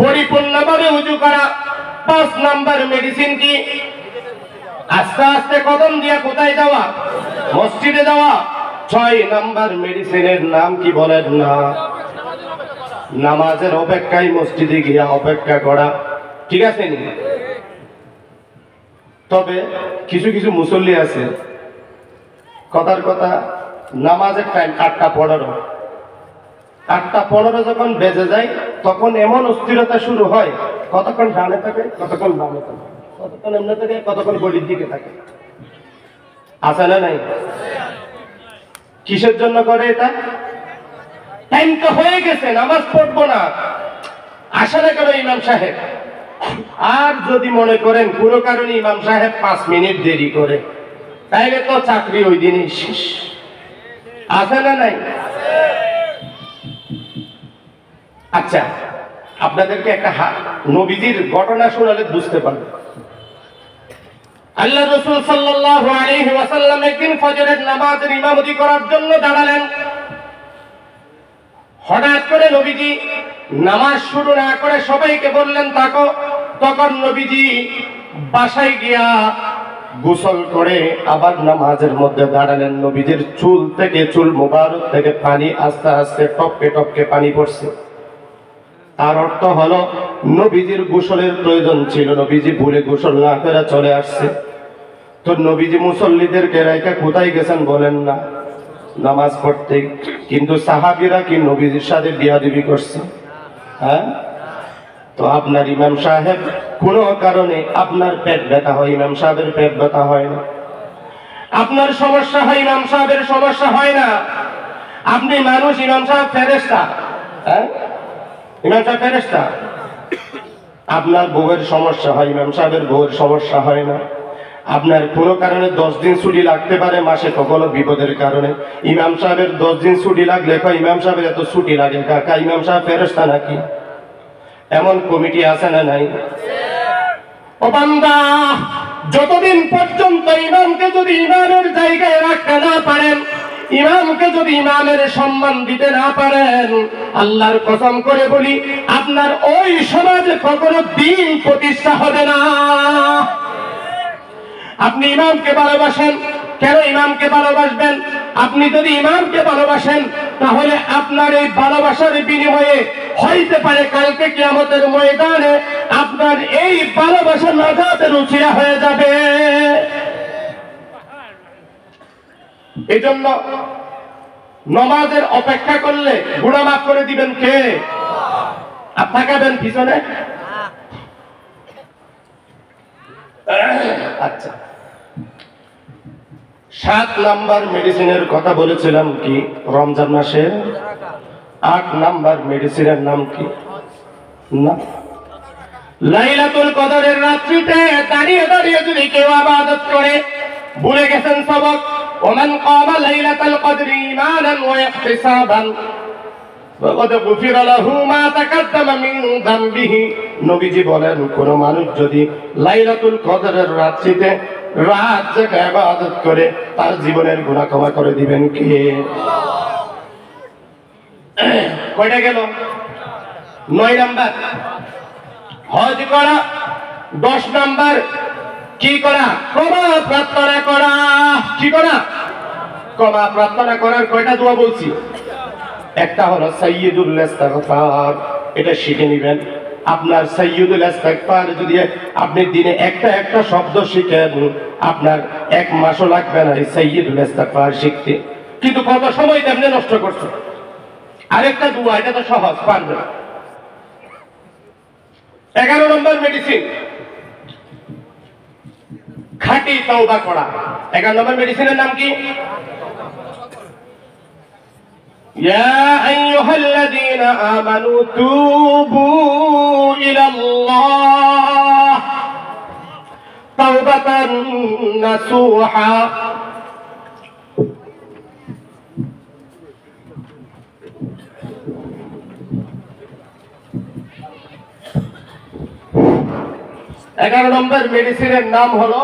পরিপূর্ণভাবে ওযু করা, 5 নম্বর মেডিসিন কি? আস্তে আস্তে কদম দিয়া কোথায় যাওয়া? মসজিদে যাওয়া। 6 নম্বর মেডিসিনের নাম কি বলেন না? নামাজের অপেক্ষায় মসজিদে গিয়া অপেক্ষা করা। ঠিক আছে নি? তবে কিছু কিছু মুসল্লি আছে, কথার কথা নামাজের টাইম 8:15, 8:15 যখন বেজে যায় তখন এমন অস্থিরতা শুরু হয়, কতক্ষণ ডানে থাকে, কতক্ষণ বামে থাকে, কতক্ষণ এমনি থাকে, কতক্ষণ গলির দিকে থাকে। আছে না নাই? কিসের জন্য করে এটা? টাইম তো হয়ে গেছে, নামাজ পড়বো না, আসে না কেন ইমাম সাহেব? আর যদি মনে করেন কোনো কারণে ইমাম সাহেব 5 মিনিট দেরি করে, তাইলে তো চাকরি ওই দিনই শেষ। আছে না নাই? আচ্ছা, আপনাদেরকে একটা নবীজির ঘটনা শোনালে বুঝতে পারবেন। আল্লাহ রাসূল সাল্লাল্লাহু আলাইহি ওয়াসাল্লাম একদিন ফজরের নামাজের ইমামতি করার জন্য দাঁড়ালেন। হঠাৎ করে নবীজি নামাজ শুরু না করে সবাইকে বললেন তাকো। তখন নবীজি বাসায় গিয়া গোসল করে আবার নামাজের মধ্যে দাঁড়ালেন। নবীজির চুল থেকে, চুল মোবারক থেকে পানি আস্তে আস্তে টপকে টপকে পানি পড়ছে। তার অর্থ হলো নবীজির গোসলের প্রয়োজন ছিল, নবীজি ভুলে গোসল না করে চলে আসছে। তো নবীজি মুসল্লিদেরকে রেখে কোথায় গেছেন বলেন না? নামাজ পড়তে। কিন্তু সাহাবীরা কি নবীজির সাথে বিয়াদবি করছে? হ্যাঁ। তো আপনার ইমাম সাহেব কোনো কারণে আপনার পেট ব্যথা হয়, ইমাম সাহেবের পেট ব্যথা হয় না। আপনার সমস্যা হয়, ইমাম সাহেবের সমস্যা হয় না। আপনি মানুষ, ইমাম সাহেব ফেরেশতা। হ্যাঁ, ইমাম সাহেব ফেরেশতা। আপনার বউয়ের সমস্যা হয়, ইমাম সাহেবের বউয়ের সমস্যা হয় না। আপনার কোনো কারণে 10 দিন ছুটি লাগতে পারে মাসে, কখনো বিপদের কারণে। ইমাম সাহেবের 10 দিন ছুটি লাগলে ইমাম সাহেবের এত ছুটি লাগে কাকা, ইমাম সাহেব ফেরেশতা নাকি? এমন কমিটি আছে না নাই? ও বান্দা, যতদিন পর্যন্ত ইমামকে যদি ইমামের জায়গায় রাখতে না পারেন, ইমামকে যদি ইমামের সম্মান দিতে না পারেন, আল্লাহর কসম করে বলি আপনার ওই সমাজে কখনো দিন প্রতিষ্ঠা হবে না। আপনি ইমামকে ভালোবাসেন, কেন ইমামকে ভালোবাসবেন? আপনি যদি ইমামকে ভালোবাসেন তাহলে আপনার এই ভালোবাসার বিনিময়ে হইতে পারে কালকে কিয়ামতের ময়দানে আপনার এই ভালোবাসা নাজাতের উছিলা হয়ে যাবে। এই জন্য নামাজের অপেক্ষা করলে গুনাহ মাফ করে দিবেন কে? আর থাকাবেন পিছনে? আচ্ছা, 7 নাম্বার মেডিসিনের কথা বলেছিলাম কি রমজান মাসে? 8 নাম্বার মেডিসিনের নাম কি? না, লাইলাতুল কদরের রাত্রিতে দাঁড়িয়ে দাঁড়িয়ে যদি কেউ ইবাদত করে, ভুলে গেছেন সবক, ওমান কামা লাইলাতুল কদরি ঈমানান ওয়া ইহতিসাবান ফাকাদ গুফিরা লাহু মা তাকাদ্দামা মিন যামবিহি। নবীজি বলেন, কোন মানুষ যদি লাইলাতুল কদরের রাত্রিতে রাত জেগে ইবাদত করে তার জীবনের গুনাহ ক্ষমা করে দিবেন কে? কয়টা গেল? 9 নাম্বার হজ করা। 10 নাম্বার কি করা? ক্ষমা প্রার্থনা করা। কি করা? ক্ষমা প্রার্থনা করার কয়টা দোয়া বলছি? একটা হলো সাইয়্যিদুল ইস্তিগফার, এটা শিখে নেবেন। আপনার সাইয়্যিদুল ইস্তিগফার যদি আপনি দিনে একটা শব্দ শিখেন, আপনার 1 মাসও লাগবে না এই সাইয়্যিদুল ইস্তিগফার শিখতে। কিন্তু কত সময় আপনি নষ্ট করছেন। আরেকটা দোয়া, এটা তো সহজ, পারবেন। 11 নম্বর মেডিসিন খাঁটি তওবা করা। 11 নম্বর মেডিসিনের নাম কি? ইয়া আইয়ুহাল্লাযীনা আমানু তুবু ইলাল্লাহ তাওবাতান নাসুহা। এগারো নম্বর মেডিসিনের নাম হলো